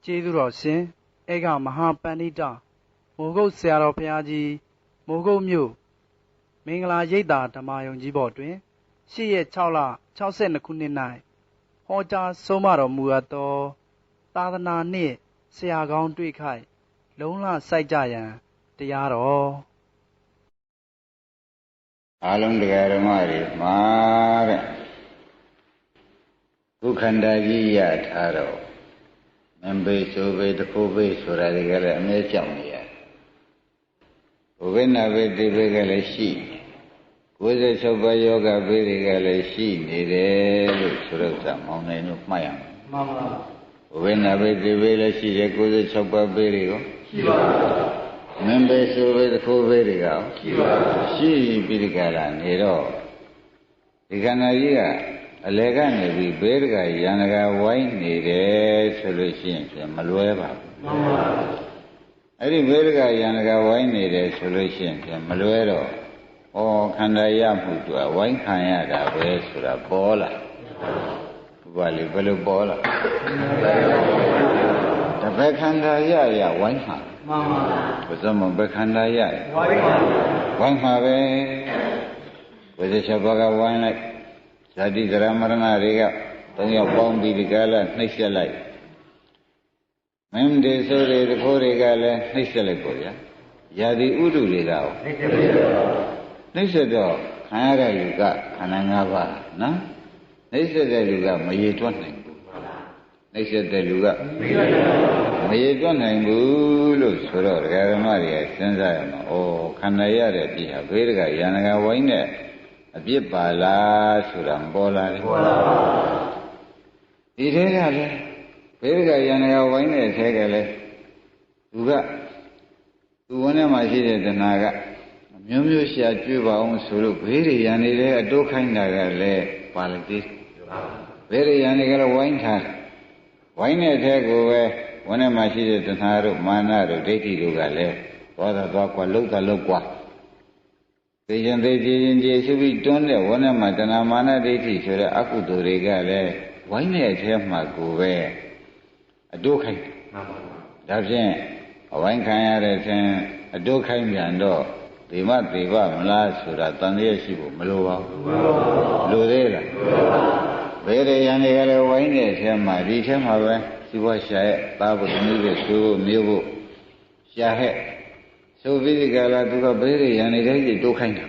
ကျေးဇူးတော်ရှင်ဧကမဟာပန္နိတမိုးကုတ်ဆရာတော်ဘုရားကြီးမိုးကုတ်မြို့မင်္ဂလာရိပ်သာဓမ္မယုံကြီးဘော်တွင်8 ရက် 6 လ 62 ခုနှစ်၌ဟောကြားဆုံးမတော်မူအပ်သောသာသနာနှင့်ဆရာကောင်းတွေ့ခိုက်လုံးလစိုက်ကြရန်တရားတော်အားလုံးတရားဓမ္မတွေမှာတဲ့ခုခန္ဓာကြီးရထားတော့မံပေဆိုပေတခုပေဆိုတာတွေကလည်းအမြဲကြောက်နေရတယ်ဘုဝိနာပေတိပေကလည်းရှိ96ပါးယောဂပေတွေကလည်းရှိနေတယ်လို့ဆိုတော့ကမောင်နိုင်တို့မှတ်ရမယ်မှန်ပါဘုဝိနာပေတိပေလည်းရှိတယ်96ပါးပေတွေရောရှိပါမံပေဆိုပေတခုပေတွေကရောရှိပါရှိပြီးဒီကလာနေတော့ဒီခန္ဓာကြီးကအလေကနေပြီးဘေးတကရန်တကဝိုင်းနေတယ်ဆိုလို့ရှိရင်မလွဲပါဘူးမှန်ပါအဲ့ဒီဘေးတကရန်တကဝိုင်းနေတယ်ဆိုလို့ရှိရင်မလွဲတော့ဩခန္ဓာရမှုတူဝိုင်းခံရတာပဲဆိုတာပေါ်လာဘာလဲဘယ်လိုပေါ်လာတပည့်ခန္ဓာရဝိုင်းမှာမှန်ပါဘုဇမဘယ်ခန္ဓာရဝိုင်းပါဝိုင်းမှာပဲဘုဇချက်ဘကဝိုင်းလိုက်ဇာတိကရမရဏတွေက3ယောက်ပေါင်းပြီးဒီကလာနှိမ့်ဆက်လိုက်မင်းဒေဆိုတွေတခိုးတွေကလည်းနှိမ့်ဆက်လိုက်ပေါ့ဗျာယာတိဥဒုတွေကရောနှိမ့်ဆက်တော့ခံရတဲ့လူကခန္ဓာ5ပါးနော်နှိမ့်ဆက်တဲ့လူကမရေတွက်နိုင်ဘူးနှိမ့်ဆက်တဲ့လူကမရေတွက်နိုင်ဘူးလို့ဆိုတော့ဒကာဓမ္မတွေကစဉ်းစားရမှာဩခန္ဓာရတဲ့ပြည့်ဟာဘေးတကရန်တကဝိုင်းတဲ့အပြစ်ပါလားဆိုတာပေါ်လာတယ်ပေါ်လာပါဒီထဲကလည်းဘေးကရန်ရဝိုင်းတဲ့ထဲကလည်းသူဝန်းထဲမှာရှိတဲ့တဏှာကမျိုးမျိုးရှာကျွေးပါအောင်ဆိုလို့ဘေးရန်နေတဲ့အတိုးခိုင်းတာကလည်းပါဠိဘေးရန်နေကလည်းဝိုင်းထားဝိုင်းတဲ့ထဲကိုပဲဝန်းထဲမှာရှိတဲ့တဏှာတို့မာနတို့ဒိဋ္ဌိတို့ကလည်းသွားကွာလှုပ်တာလှုပ်ကွာသိရင်သိကြည်ရင်ကြည်စုပြီးတွန်းတဲ့ဝန်းထဲမှာတဏမာနဒိဋ္ဌိဆိုတဲ့အကုသိုလ်တွေကလည်းဝိုင်းတဲ့အထဲမှာကိုပဲအတိုးခိုင်းမှန်ပါဒါဖြင့်အဝိုင်းခံရတဲ့ဆင်းအတိုးခိုင်းပြန်တော့ဒီမသေးပါမလားဆိုတာတန်ရရှိဖို့မလိုပါဘူးလိုသေးလားဘယ်ရရန်တွေကလည်းဝိုင်းတဲ့အထဲမှာဒီထဲမှာပဲစီဝါရှာရဲ့သားဖို့သမီးတွေဆိုဖို့မျိုးဖို့ရှာဟဲ့ဆိုပြီးဒီကလာသူကဘေးရရန်နေတဲ့ကြီးတိုးခိုင်းတာ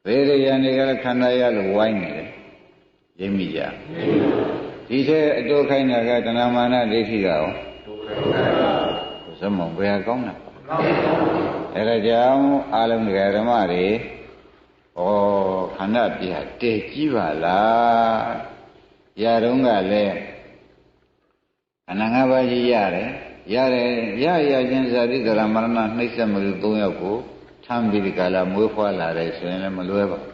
ဘေးရရန်တွေကလည်းခန္ဓာရလို့ဝိုင်းနေတယ်ရိပ်မိကြဒီထဲအတိုးခိုင်းတာကတဏမာနဒိဋ္ဌိကရောတိုးခိုင်းတာဇမုံဘယ်ကောင်းတာအဲဒါကြောင့်အာလုံးဓမ္မတွေဩခန္ဓာပြတည်ကြီးပါလားရတော့ကလည်းခန္ဓာ၅ပါးကြီးရတယ်ရချင်းဇာတိကရမရဏနှိမ့်ဆက်မှု3ယောက်ကိုထမ်းပြီးဒီကလာမွေးဖွားလာတယ်ဆိုရင်လည်းမလွဲပါဘူး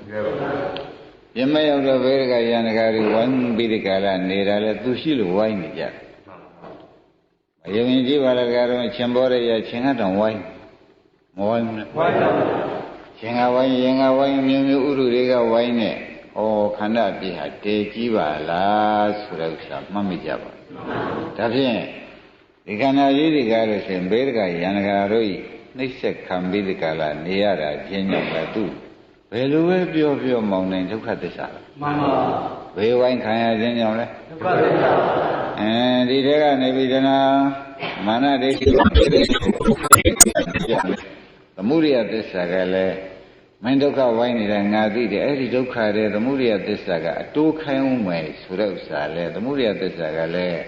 ပြမရောက်တော့ဘေးကရန်တကာတွေဝိုင်းပြီးဒီကလာနေတာလဲသူရှိလို့ဝိုင်းနေကြတယ်အယုံကြည်ပါလားကတော့ချင်းပေါ်ရချင်းကတော့ဝိုင်းမဝိုင်းဘူးလားဝိုင်းပါချင်းကဝိုင်းရင်ကဝိုင်းမျိုးမျိုးဥရုတွေကဝိုင်းနေဩခန္ဓာပြဟာတည်ကြီးပါလားဆိုတဲ့ဥစ္စာမှတ်မိကြပါဒါဖြင့်ဒီခန္ဓာကြီးတွေကလို့ရှင်ဘေးကရန်တကာတို့ဤနှိမ့်ဆက်ခံပြီးဒီကလာနေရတာချင်းကြောင့်ပဲသူဘယ်လိုပဲပြောမောင်းနိုင်ဒုက္ခသစ္စာမှန်ပါဘေးဝိုင်းခံရခြင်းကြောင့်လဲဒုက္ခသစ္စာဒီထဲကနေပြီးတနာမာနဒိဋ္ဌိသမုဒိယသစ္စာကလည်းမင်းဒုက္ခဝိုင်းနေတာငါသိတယ်အဲ့ဒီဒုက္ခတဲ့သမုဒိယသစ္စာကအတိုးခိုင်းဦးမယ်ဆိုတဲ့ဥစ္စာလဲသမုဒိယသစ္စာကလည်း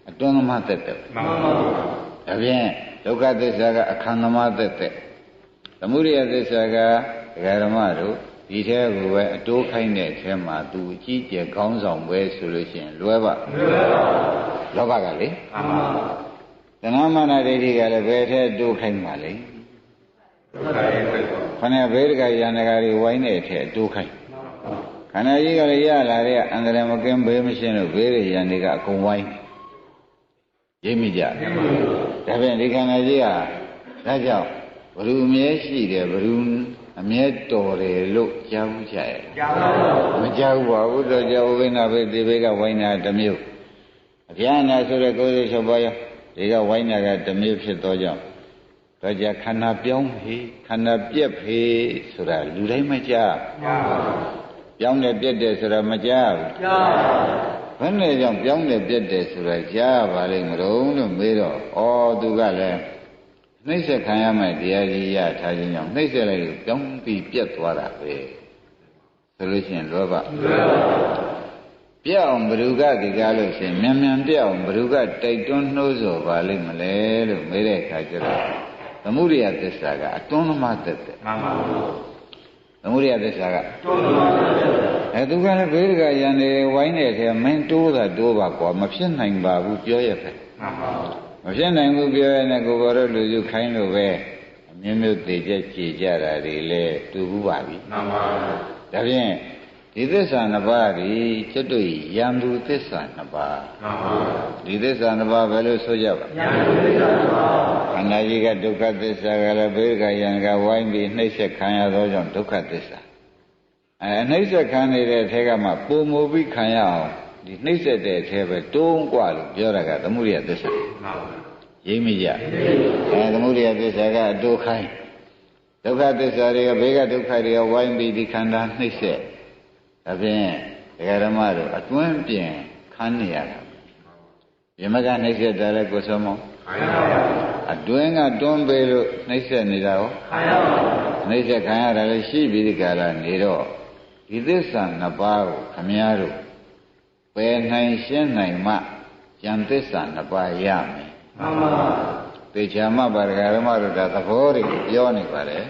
အတွန်းသမားသက်တယ်မှန်ပါဒါဖြင့်ဒုက္ခသစ္စာကအခန္ဓမသက်တယ်သမုဒိယသစ္စာကဒကာဓမ္မတို့ဒီထဲကိုပဲအတိုးခိုင်းတဲ့အထဲမှာသူအကြီးကျယ်ခေါင်းဆောင်ပဲဆိုလို့ရှိရင်လွယ်ပါလောဘကလေမှန်ပါတဏမာနဒိဋ္ဌိကလည်းဘယ်ထဲအတိုးခိုင်းပါလဲဒုက္ခရဲ့ပဲခန္ဓာဘေးကရန်တကာတွေဝိုင်းတဲ့အထဲအတိုးခိုင်းခန္ဓာကြီးကလည်းရလာတဲ့အန္တရာယ်မကင်းဘေးမရှင်းလို့ဘေးရန်တွေကအကုန်ဝိုင်းရိပ်မိကြဒါဖြင့်ဒီခန္ဓာကြီးကဒါကြောင့်ဘ누구အမြဲရှိတယ်ဘ누구အမြဲတော်တယ်လို့ကြားဘူးကြရဲ့ကြားပါဘူးမကြားဘူးပါဘူးတော့ကြောဝိနာဘေးဒီဘေးကဝိုင်းတာတစ်မျိုးအပြာနာဆိုတဲ့96ပါးရော ဒီကဝိုင်းနာကတမျိုးဖြစ်သောကြောင့်တော့ကြခန္ဓာပြောင်းဖေးခန္ဓာပြက်ဖေးဆိုတာလူတိုင်းမကြားပြောင်းတယ်ပြက်တယ်ဆိုတာမကြားဘူးဘယ်နဲ့ကြောင့်ပြောင်းတယ်ပြက်တယ်ဆိုတာကြားပါလိမ့်မလို့လို့မေးတော့ဩသူကလည်းနှိမ့်ဆက်ခံရမယ်တရားကြီးရထားခြင်းကြောင့်နှိမ့်ဆက်လိုက်လို့ပြောင်းပြီးပြက်သွားတာပဲဆိုလို့ရှိရင်လောဘပြက်အောင်ဘ누구ကဒီကားလို့ရှိရင်မြန်မြန်ပြက်အောင်ဘ누구ကတိုက်တွန်းနှိုးဆော်ပါလိမ့်မလဲလို့မေးတဲ့အခါကျတော့သမုဒိယသစ္စာကအတွန်းသမားသက်သက်မှန်ပါဘူးသမုဒိယသစ္စာကတွန်းသမားသက်သက်သူကလည်းဘေးကရန်နေဝိုင်းတဲ့ထဲမင်းတိုးတာတိုးပါကွာမဖြစ်နိုင်ပါဘူးပြောရဖက်မှန်ပါဘူးမဖြစ်နိုင်ဘူးပြောရတဲ့ကိုယ်တော်လူစုခိုင်းလို့ပဲအမျိုးမျိုးသိကြကြည်ကြတာတွေလဲတူဘူးပါပြီမှန်ပါဘူးဒါဖြင့်ဒီသစ္စာနှစ်ပါးဒီကျွတ်တို့ရံသူသစ္စာနှစ်ပါးမှန်ပါဘူးဒီသစ္စာနှစ်ပါးဘယ်လိုဆိုကြပါရံသူသစ္စာနှစ်ပါးခန္ဓာကြီးကဒုက္ခသစ္စာကလည်းဘေးကရန်ကဝိုင်းပြီးနှိမ့်ဆက်ခံရသောကြောင့်ဒုက္ခသစ္စာနှိမ့်ဆက်ခံနေတဲ့အထက်ကမှပုံမူပြီးခံရအောင်ဒီနှိမ့်ဆက်တဲ့အထဲပဲတုံးกว่าလို့ပြောတာကသမုဒိယသစ္စာမှန်ပါဘူးရိပ်မိကြသမုဒိယသစ္စာကအတိုးခိုင်းဒုက္ခသစ္စာတွေကဘေးကဒုက္ခတွေကဝိုင်းပြီးဒီခန္ဓာနှိမ့်ဆက်ဒါဖြင့်ဒကာဓမ္မတို့အတွင်းပြင်ခန်းနေရတာပြမကနှိမ့်ဆက်တယ်လေကိုစောမောခံရပါဘူးအတွင်းကတွန်းပေးလို့နှိမ့်ဆက်နေတာရောခံရပါဘူးနှိမ့်ဆက်ခံရတယ်လေရှိပြီးဒီကလာနေတော့ဒီသစ္စာနှစ်ပါးကိုခမည်းတော်ပယ်နိုင်ရှင်းနိုင်မှဉာဏ်သစ္စာနှစ်ပါးရမယ်မှန်ပါသေချာမှပါဒကာဓမ္မတို့ဒါသဘောတွေပြောနေပါတယ်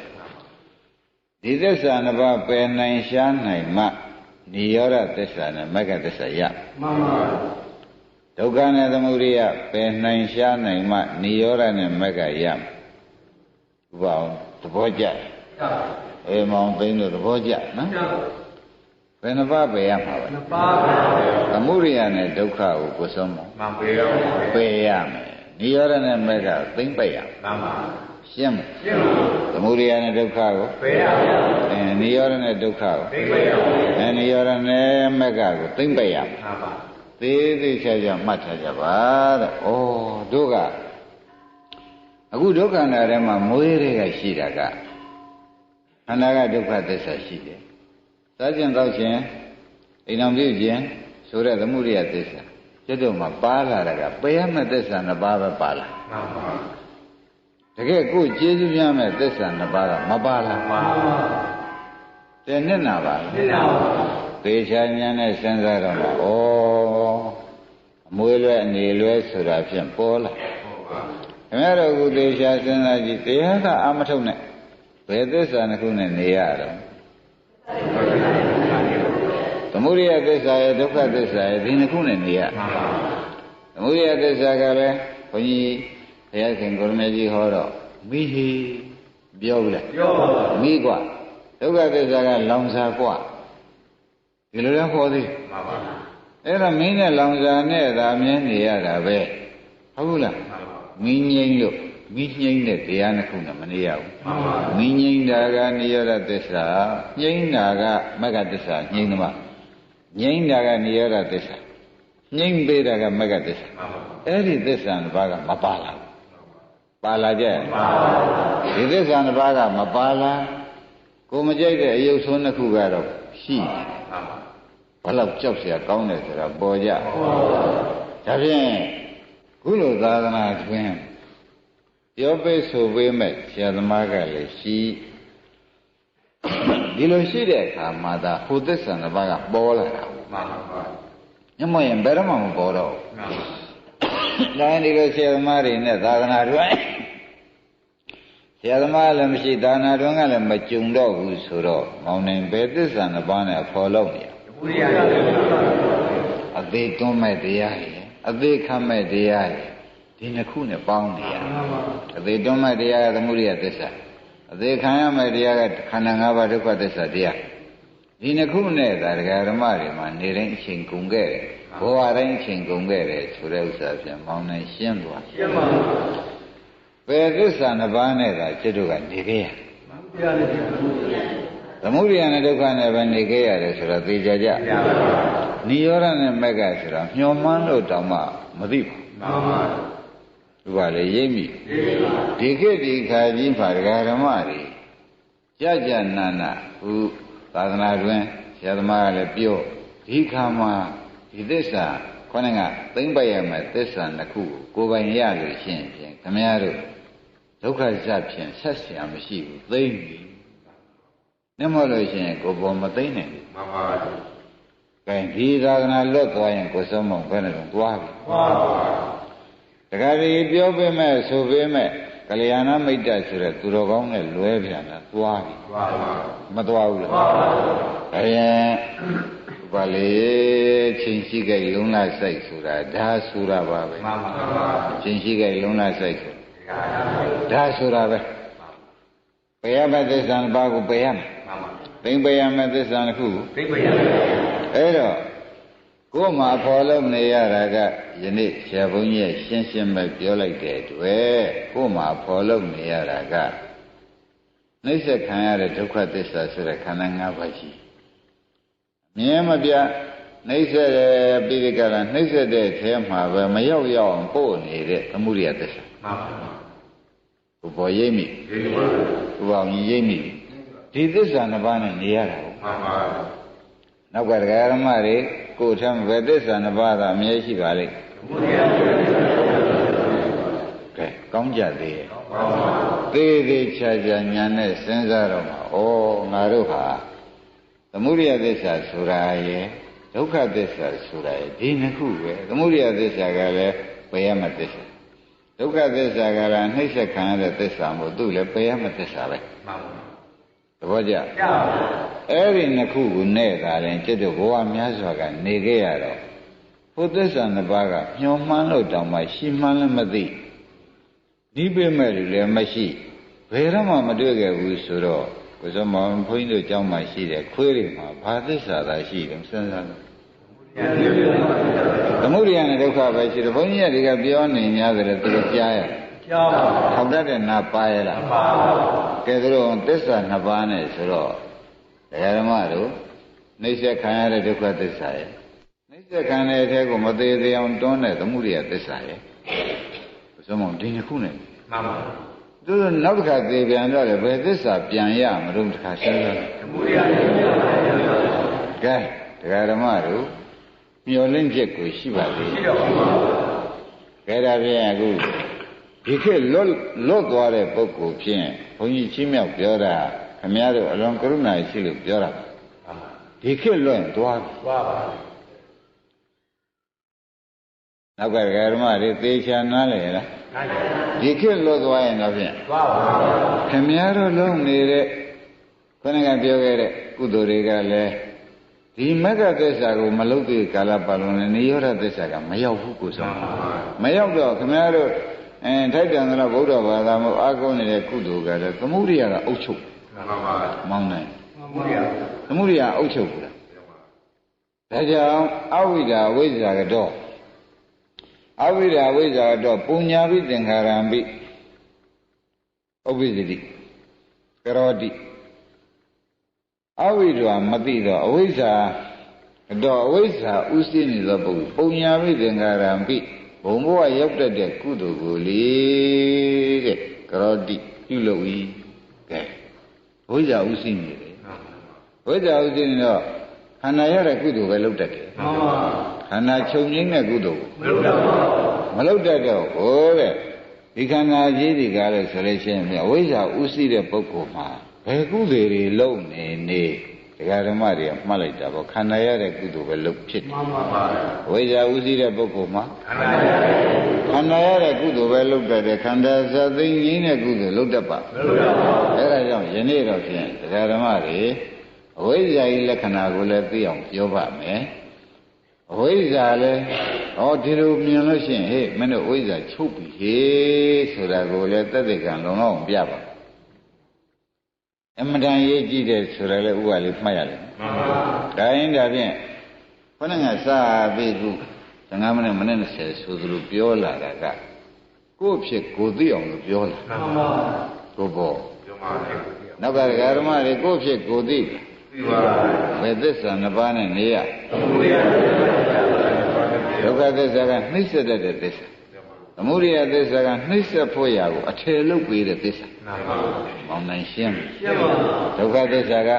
ဒီသစ္စာနှစ်ပါးပယ်နိုင်ရှားနိုင်မှနိရောဓသစ္စာနဲ့မဂ္ဂသစ္စာရမှန်ပါဒုက္ခနဲ့သမုဒိယပယ်နိုင်ရှားနိုင်မှနိရောဓနဲ့မဂ္ဂရမယ်ဥပအောင်သဘောကျအေးမောင်သိန်းတို့သဘောကျနော်ဘယ်နှပါးပယ်ရမှာပဲနှစ်ပါးသမုဒိယနဲ့ဒုက္ခကိုကိုယ်ဆုံးမမှန်ပယ်ရမယ်ပယ်ရမယ်နိရောဓနဲ့မဂ္ဂသိမ့်ပယ်ရမှန်ပါရှင်းမရှင်းပါသမုဒိယနဲ့ဒုက္ခကိုပယ်ရမယ်နိရောဓနဲ့ဒုက္ခကိုသိမ့်ပယ်ရမယ်နိရောဓနဲ့မဂ္ဂကိုသိမ့်ပယ်ရမယ်မှန်ပါသေးသေးချာချာမှတ်ထားကြပါတဲ့ဩတို့ကအခုဒုက္ခနာထဲမှာမွေးတွေကရှိတာကခန္ဓာကဒုက္ခသစ္စာရှိတယ်စားခြင်းတောက်ခြင်းအိမ်တော်ပြုခြင်းဆိုတဲ့သမုဒိယသစ္စာကျွတ်တို့မှာပါလာတာကပယ်ရမယ့်သစ္စာနှစ်ပါးပဲပါလာမှန်ပါတကယ်ကိုကျေးဇူးများမဲ့သစ္စာနှစ်ပါးကမပါလာမှန်ပါတဲ့နှစ်နာပါနှစ်နာပါသေချာဉာဏ်နဲ့စဉ်းစားတော့မှဩအမွေးလွဲအနေလွဲဆိုတာဖြင့်ပေါ်လာဟုတ်ပါခင်ဗျားတို့ကသေချာစဉ်းစားကြည့်တရားကအမထုတ်နဲ့ဘယ်သစ္စာတစ်ခုနဲ့နေရတော့သမုဒိယသစ္စာရဲ့ဒုက္ခသစ္စာရဲ့ဒီနှစ်ခုနဲ့နေရသမုဒိယသစ္စာကလည်းဘုန်းကြီးဘုရားရှင်ကိုရမေကြီးဟောတော့မိဟိပြောဘူးလားပြောပါဘူးမိกว่าဒုက္ခသစ္စာကလောင်စာกว่าဒီလိုလည်းခေါ်သေးမှန်ပါဘူးအဲ့တော့မင်းနဲ့လောင်စာနဲ့ဒါမြင်နေရတာပဲဟုတ်ဘူးလားမင်းငိမ့်လို့မင်းငိမ့်တဲ့တရားနှစ်ခုနဲ့မနေရဘူးမှန်ပါဘူးမင်းငိမ့်တာကနိရောဓသစ္စာငိမ့်တာကမဂ္ဂသစ္စာငိမ့်သမားငိမ့်တာကနိရောဓသစ္စာငိမ့်ပေးတာကမဂ္ဂသစ္စာမှန်ပါဘူးအဲ့ဒီသစ္စာတစ်ပါးကမပါလာဘူးပါလာကြမှန်ပါဘူးဒီသစ္စာတစ်ပါးကမပါလာကိုမကြိုက်တဲ့အယုတ်ဆုံးတစ်ခုကတော့ရှိတယ်မှန်ပါဘလောက်ကြောက်เสียကောင်းတယ်ဆိုတာပေါ်ကြဒါဖြင့်ခုလိုသာသနာတွင်ပြောပေးဆိုပေးမဲ့ဆရာသမားကလည်းရှိဒီလိုရှိတဲ့အခါမှာသာဟိုသစ္စာတစ်ပါးကပေါ်လာတာမှန်ပါညမရင်ဘယ်တော့မှမပေါ်တော့ဘူးဒါဒီလိုဆရာသမားတွေနဲ့သာသနာတွင်ဆရာသမားလည်းမရှိသာသနာတွင်ကလည်းမကြုံတော့ဘူးဆိုတော့မောင်နိုင်ဘယ်သစ္စာတစ်ပါးနဲ့အဖော်လုပ်နေအသေးတွန်းမဲ့တရားရယ်အသေးခတ်မဲ့တရားရယ်ဒီနှစ်ခုနဲ့ပေါင်းနေရအသေးတွန်းမဲ့တရားကသမုဒိယသစ္စာအသေးခံရမဲ့တရားကခန္ဓာ၅ပါးဒုက္ခသစ္စာတရားဒီနှစ်ခုနဲ့သာဒကာဓမ္မတွေမှာနေတိုင်းအချိန်ကုန်ခဲ့တယ်ဘဝတိုင်းအချိန်ကုန်ခဲ့တယ်ဆိုတဲ့ဥစ္စာဖြင့်မောင်းနိုင်ရှင်းသွားရှင်းပါဘူးဘယ်သစ္စာနှစ်ပါးနဲ့သာจิตတို့ကနေခဲ့ရသမုဒိယနဲ့ဒုက္ခနဲ့ပဲနေခဲ့ရတယ်ဆိုတော့သိကြကြနိရောဓနဲ့မဂ္ဂဆိုတာမျှော်မှန်းလို့တောင်မှမသိဘူးမှန်ပါ ဥပါလေရိပ်မိဒီခေတ်ဒီခါကြီးမှာဒကာဓမ္မတွေကြနာနာဟူသာသနာတွင်ဆရာသမားကလည်းပြောဒီခါမှာဒီသစ္စာခေါင်းကသိမ့်ပိုက်ရမယ်သစ္စာနှစ်ခုကိုပိုင်ရလို့ရှိရင်ဖြင့်ခမည်းတော်ဒုက္ခစဖြင့်ဆက်เสียမရှိဘူးသိမ့်ပြီနှမလို့ရှိရင်ကိုပေါ်မသိမ့်နိုင်ဘူးမှန်ပါပါကဲဒီသာသနာလွတ်သွားရင်ကိုစောမောင်ဘယ်နဲ့တော့သွားပြီမှန်ပါပါတခါဒီပြောပေးမဲ့ဆိုပေးမဲ့ကလျာဏမိတ်တဆိုတဲ့သူတော်ကောင်းနဲ့လွဲပြန်တာသွားပြီမှန်ပါပါမသွားဘူးလားမှန်ပါပါအဲရင်ဘာလေချင်းရှိကြလုံးလာစိုက်ဆိုတာဒါဆိုတာပါပဲမှန်ပါပါချင်းရှိကြလုံးလာစိုက်ဆိုတာဒါဆိုတာပဲပယ်ရမယ့်သစ္စာဘာကိုပယ်ရမယ်မှန်ပါသိမ့်ပယ်ရမယ့်သစ္စာတစ်ခုသိမ့်ပယ်ရမယ်အဲ့တော့ကိုယ်မှာဖော်လို့နေရတာကယနေ့ဆရာဘုန်းကြီးရှင်းရှင်းပဲပြောလိုက်တဲ့အတွက်ကိုယ်မှာဖော်လို့နေရတာကနှိစ္စခံရတဲ့ဒုက္ခသစ္စာဆိုတဲ့ခန္ဓာ၅ပါးရှိမြင်မပြနှိစ္စတဲ့ပိဋကလာနှိစ္စတဲ့အဲမှာပဲမရောက်အောင်ပို့နေတဲ့သမုဒိယသစ္စာမှန်ပါဘုဘောရိပ်မိဘုဘောကြီးရိပ်မိဒီသစ္စာနှစ်ပါးနဲ့နေရတာဟုတ်မှန်ပါနောက်ကတရားဓမ္မတွေကိုယ်ထမ်းပဲသစ္စာနှစ်ပါးသာအမြဲရှိပါလိမ့်ကဲကောင်းကြသေးရဲ့သေးသေးချာချာညာနဲ့စဉ်းစားတော့မှာဩငါတို့ဟာသမုဒိယသစ္စာဆိုတာရဲ့ဒုက္ခသစ္စာဆိုတာရဲ့ဒီနှစ်ခုပဲသမုဒိယသစ္စာကလည်းပယ်ရမယ့်သစ္စာဒုက္ခသစ္စာကလည်းနှိစ္စခံရတဲ့သစ္စာမို့သူ့လည်းပယ်ရမယ့်သစ္စာပဲမှန်ပါသဘောကျအဲ့ဒီနှစ်ခုကိုနဲ့သာရင်จิตတို့ဘဝများစွာကနေခဲ့ရတော့ဘုသစ္စာနှစ်ပါးကညှော်မှန်းလို့တောင်မှရှိမှန်းလည်းမသိဒီပြမဲ့လူလည်းမရှိဘယ်တော့မှမတွေ့ခဲ့ဘူးဆိုတော့ကိုယ်စမောင်ဘုန်းကြီးတို့ကျောင်းမှာရှိတဲ့ခွေးတွေမှာဘာသစ္စာသာရှိတယ်စဉ်းစားလို့သမုဒိယနဲ့ဒုက္ခပဲရှိတယ်ဘုန်းကြီးကဒီကပြောနေများတယ်သူတို့ကြားရကြားပါဘူးဟောက်တတ်တဲ့နာပါရဲ့လားပါပါကဲတို့သစ္စာနှစ်ပါးနဲ့ဆိုတော့တရားဓမ္မတို့နှိစ္စခံရတဲ့ဒုက္ခသစ္စာရဲ့နှိစ္စခံတဲ့အထဲကိုမသေးသေးအောင်တွန်းတဲ့သမုဒိယသစ္စာရဲ့ဘုရားမောင်ဒီနှစ်ခုနဲ့မှန်ပါသူတို့နောက်တစ်ခါသေပြန်တော့လေဘယ်သစ္စာပြန်ရမလို့တစ်ခါစဉ်းစားသမုဒိယကဲတရားဓမ္မတို့မျောလင့်ချက်ကိုရှိပါသေးတယ်ကဲဒါဖြင့်အခုဒီခေတ်လွတ်သွားတဲ့ပုဂ္ဂိုလ်ဖြင့်ဘုန်းကြီးချင်းမြောက်ပြောတာခမည်းတော်အလွန်ကရုဏာရှိလို့ပြောတာဒီခေတ်လွတ်ရင်သွားပြီသွားပါနောက်ကဓမ္မတွေသေချာနားလည်လားဒီခေတ်လွတ်သွားရင်တော့ဖြင့်သွားပါခမည်းတော်လုံးနေတဲ့ခဏကပြောခဲ့တဲ့ကုသိုလ်တွေကလည်းဒီမဂ္ဂသစ္စာကိုမလုပ်သေးကာလပတ်လုံးနဲ့နိရောဓသစ္စာကမရောက်ဘူးကိုဆုံးမရောက်တော့ခမည်းတော်ထိုက်တန်သောဗုဒ္ဓဘာသာမှာအားကိုးနေတဲ့ကုသိုလ်ကလည်းသမုဒိယကအုပ်ချုပ်မှန်ပါပါမောင်းနိုင်သမုဒိယအုပ်ချုပ်ဘူးလားဒါကြောင့်အဝိဒ္ဓဝိဇ္ဇာကတော့အဝိဒ္ဓဝိဇ္ဇာကတော့ပုညာပိသင်္ခါရံပိဥပ္ပဇ္ဇတိကရောတိအဝိဒ္ဓမသိတော့အဝိဇ္ဇာတော့အဝိဇ္ဇာဥသိနေသောပုဂ္ဂိုလ်ပုညာပိသင်္ခါရံပိဘုံဘဝရောက်တတ်တဲ့ကုသိုလ်ကိုလေတဲ့ကရောတိပြုလုပ်၏ကဲဝိဇ္ဇာဥသိနေတယ်ဝိဇ္ဇာဥသိနေတော့ခန္ဓာရတဲ့ကုသိုလ်ပဲလုပ်တတ်တယ်မှန်ပါခန္ဓာချုပ်ငိမ့်တဲ့ကုသိုလ်မလုပ်တတ်တော့ဟိုတဲ့ဒီခန္ဓာကြီးတွေကလည်းဆိုလို့ရှိရင်အဝိဇ္ဇာဥသိတဲ့ပုဂ္ဂိုလ်မှာဘယ်ကုသိုလ်တွေလုပ်နေဒကာဓမ္မတွေကမှတ်လိုက်တာပေါ့ခန္ဓာရတဲ့ကုသိုလ်ပဲလုပ်ဖြစ်တယ်မှန်ပါပါဝိဇ္ဇာဥသိတဲ့ပုဂ္ဂိုလ်မှာခန္ဓာရတဲ့ကုသိုလ်ပဲလုပ်တတ်တယ်ခန္ဓာသသိငြိမ်းတဲ့ကုသိုလ်လုပ်တတ်ပါလုပ်တတ်ပါအဲ့ဒါကြောင့်ယနေ့တော့ဖြင့်ဒကာဓမ္မတွေအဝိဇ္ဇာ၏လက္ခဏာကိုလည်းသိအောင်ပြောပါမယ်အဝိဇ္ဇာလည်းဟောဒီလိုမြင်လို့ရှိရင်ဟေ့မင်းတို့အဝိဇ္ဇာချုပ်ပြီဟေ့ဆိုတာကိုလည်းသက်သေကံလုံလောက်ပြပါအမှန်တန်ရေးကြည့်တယ်ဆိုရလဲဥပါလေးမှတ်ရတယ်မှန်ပါဒါရင်ဒါဖြင့်ခொနကစပြီးခု15မိနစ်မိနစ်20ဆိုသလိုပြောလာတာကကိုယ့်ဖြစ်ကိုသိအောင်လို့ပြောလာမှန်ပါကိုပေါ့ပြောပါမယ်နောက်ကဓမ္မတွေကိုယ့်ဖြစ်ကိုသိပါဘယ်သစ္စာနှစ်ပါးနဲ့နေရဒုက္ခသစ္စာကနှိစ္စတတ်တဲ့သစ္စာ သမုဒိယသစ္စာကနှိမ့်ဆက်ဖို့ရကိုအထယ်လုပ်ပေးတဲ့သစ္စာမောင်နိုင်ရှင်းဒုက္ခသစ္စာက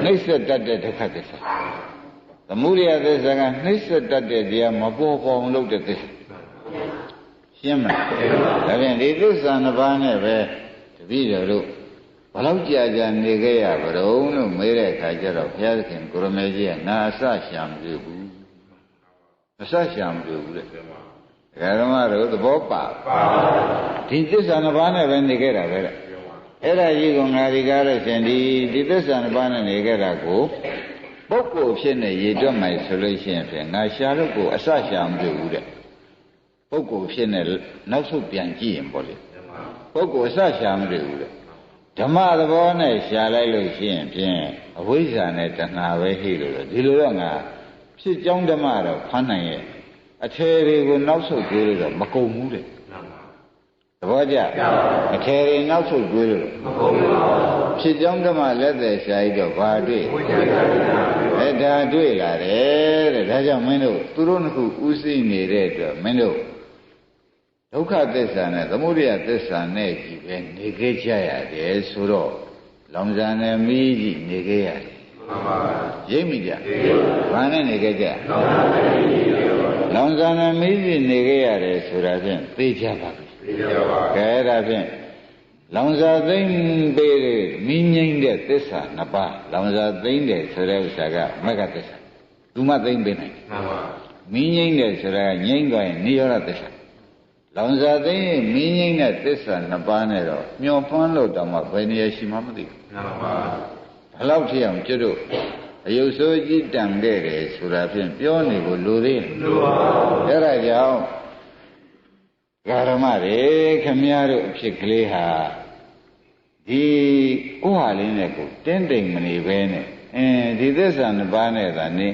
နှိမ့်ဆက်တတ်တဲ့ဒုက္ခသစ္စာသမုဒိယသစ္စာကနှိမ့်ဆက်တတ်တဲ့တရားမပေါ်ပေါအောင်လုပ်တဲ့သစ္စာရှင်းမလားဒါဖြင့်ဒီသစ္စာနှစ်ပါးနဲ့ပဲတပည့်တော်တို့ဘလောက်ကြာနေခဲ့ရကြုံလို့မေးတဲ့အခါကျတော့ဘုရားသခင်ကိုရမေကြီးကနာအစရှာမတွေ့ဘူးအစရှာမတွေ့ဘူးတဲ့ဓမ္မတို့သဘောပါဒီသစ္စာနှစ်ပါးနဲ့ပဲနေခဲ့တာပဲတဲ့အဲ့ဒါကြီးကငါဒီကားလို့ရှင်ဒီသစ္စာနှစ်ပါးနဲ့နေခဲ့တာကိုပုဂ္ဂိုလ်ဖြစ်နေရည်တွက်မှဆိုလို့ရှိရင်ဖြင့်ငါရှာလို့ကိုအစရှာမတွေ့ဘူးတဲ့ပုဂ္ဂိုလ်ဖြစ်နေနောက်ဆုတ်ပြန်ကြည့်ရင်ပေါ့လေပုဂ္ဂိုလ်အစရှာမတွေ့ဘူးတဲ့ဓမ္မသဘောနဲ့ရှာလိုက်လို့ရှိရင်ဖြင့်အဝိဇ္ဇာနဲ့တဏှာပဲဟိလို့ဒီလိုတော့ငါဖြစ်ကြောင်းဓမ္မတော့ဖမ်းနိုင်ရဲ့အထေတွေကိုနောက်ဆုတ်တွေးလို့တော့မကုန်ဘူးတဲ့သဘောကျအထေတွေနောက်ဆုတ်တွေးလို့မကုန်ဘူးဖြစ်ကြောင်းဓမ္မလက်သက်ရှားတော့ဘာတွေ့ဒါတွေ့လာတယ်တဲ့ဒါကြောင့်မင်းတို့သူတို့နှစ်ခုဥသိနေတဲ့အတွက်မင်းတို့ဒုက္ခသစ္စာနဲ့သမုဒယသစ္စာနဲ့ကြီးပဲနေခဲ့ကြရတယ်ဆိုတော့လောင်စာနဲ့မီးကြီးနေခဲ့ရတယ်မှန်ပါပါရိပ်မိကြဘာနဲ့နေခဲ့ကြလောင်စာနဲ့မီးကြီးနေခဲ့ရတယ်ဆိုတာဖြင့်သိကြပါပြီသိကြပါကဲဒါဖြင့်လောင်စာသိမ့်ပေးတဲ့မီးငိမ့်တဲ့သစ္စာနှစ်ပါးလောင်စာသိမ့်တယ်ဆိုတဲ့ဥစ္စာကမဂ္ဂသစ္စာသူမှသိမ့်ပေးနိုင်မှန်ပါမီးငိမ့်တယ်ဆိုတာငိမ့်သွားရင်နိရောဓသစ္စာလောင်စာသိရင်မင်းငိမ့်တဲ့သစ္စာနှစ်ပါးနဲ့တော့မျောပွန်းလို့တောင်မှဘယ်နေရာရှိမှမသိဘူးမှန်ပါဘယ်လောက်ထိအောင်ကျွတ်တို့အယုတ်ဆိုးကြီးတန်ခဲ့တယ်ဆိုတာဖြင့်ပြောနေကိုလိုသေးတယ်လိုပါဘူးအဲ့ဒါကြောင့်ဓမ္မတွေခမည်းတော်အဖြစ်ကလေးဟာဒီဥဟာလေးနဲ့ကိုတင်းတိမ်မနေပဲနဲ့ဒီသစ္စာနှစ်ပါးနဲ့သာနေ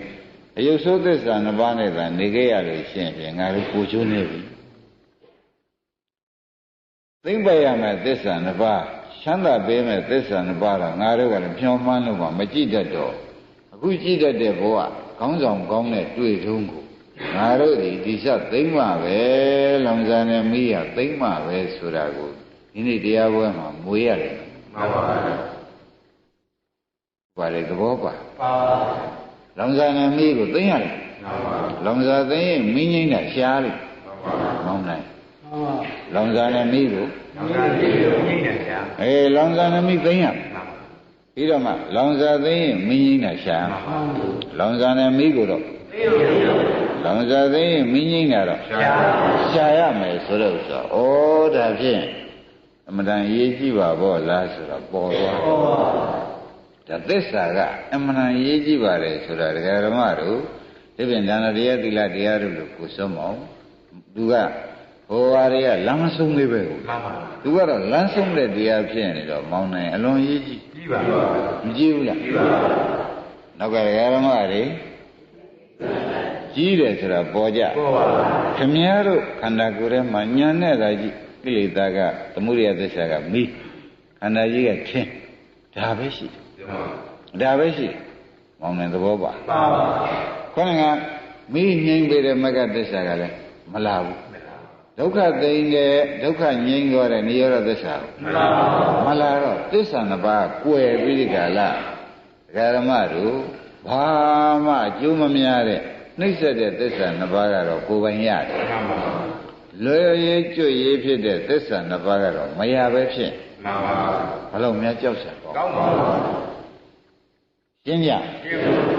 အယုတ်ဆိုးသစ္စာနှစ်ပါးနဲ့သာနေခဲ့ရလို့ရှိရင်ငါတို့ကိုချိုးနေပြီသိမ့်ပယ်ရမယ်သစ္စာနှစ်ပါးချမ်းသာပေးမယ်သစ္စာနှစ်ပါးတော့ငါတို့ကလည်းဖြောမှန်းလို့မကြည့်တတ်တော့အခုကြည့်တတ်တဲ့ဘဝခေါင်းဆောင်ကောင်းတဲ့တွေ့ထုံးကိုငါတို့ဒီစသိမ့်မှပဲလောင်စာနဲ့မိရသိမ့်မှပဲဆိုတာကိုဒီနေ့တရားပွဲမှာမွေရတယ်မှန်ပါပါဘာလဲသဘောပါပါလောင်စာနဲ့မိကိုသိမ့်ရတယ်မှန်ပါလောင်စာသိမ့်ရင်မိငိမ့်တာရှားလို့မှန်ပါမောင်းနိုင်လောင်စာနဲ့မိကိုလောင်စာနဲ့မိကိုငိမ့်တယ်ဗျာလောင်စာနဲ့မိသိမ့်ရပြီးတော့မှလောင်စာသိမ့်ရင်မိငိမ့်တာရှားလောင်စာနဲ့မိကိုတော့လောင်စာသိမ့်ရင်မိငိမ့်တာတော့ရှားရမယ်ဆိုတော့ဩဒါဖြင့်အမှန်တန်ရေးကြည့်ပါဗောလားဆိုတော့ပေါ်သွားဒါသစ္စာကအမှန်တန်ရေးကြည့်ပါလေဆိုတာဒကာဓမ္မတို့ဒီပြင်ဒါနတရားသီလတရားတို့လို့ကိုစွမ်းမအောင်သူကဟိုဟာတွေကလမ်းမဆုံးသေးပဲကိုမှန်ပါသူကတော့လမ်းဆုံးတဲ့တရားဖြစ်နေတော့မောင်းနိုင်အလွန်ရေးကြည့်ကြည့်ပါမကြည့်ဘူးလားကြည့်ပါနောက်ကဓမ္မတွေကြီးတယ်ဆိုတာပေါ်ကြပေါ်ပါခမည်းတော်ခန္ဓာကိုယ်ထဲမှာညံနေတာကြီးကိလေသာကသမုဒိယသစ္စာကမီးခန္ဓာကြီးကခင်းဒါပဲရှိတယ်ဒါပဲရှိတယ်မောင်းနိုင်သဘောပါပါခေါင်းကမီးငြိမ့်ပေးတဲ့မဂ္ဂသစ္စာကလည်းမလာဘူးဒုက္ခသိမ့်တဲ့ဒုက္ခငြိမ်းသွားတဲ့နိရောဓသစ္စာမလာတော့သစ္စာနှစ်ပါးကွယ်ပြီးဒီကလာဓမ္မတို့ဘာမှအကျိုးမများတဲ့နှိမ့်ဆက်တဲ့သစ္စာနှစ်ပါးကတော့ကိုယ်ပိုင်ရတယ်လွယ်ရေးကျွတ်ရေးဖြစ်တဲ့သစ္စာနှစ်ပါးကတော့မရပဲဖြစ်မှန်ပါဘလို့များကြောက်စရာပေါ့ကောင်းပါရှင်းကြ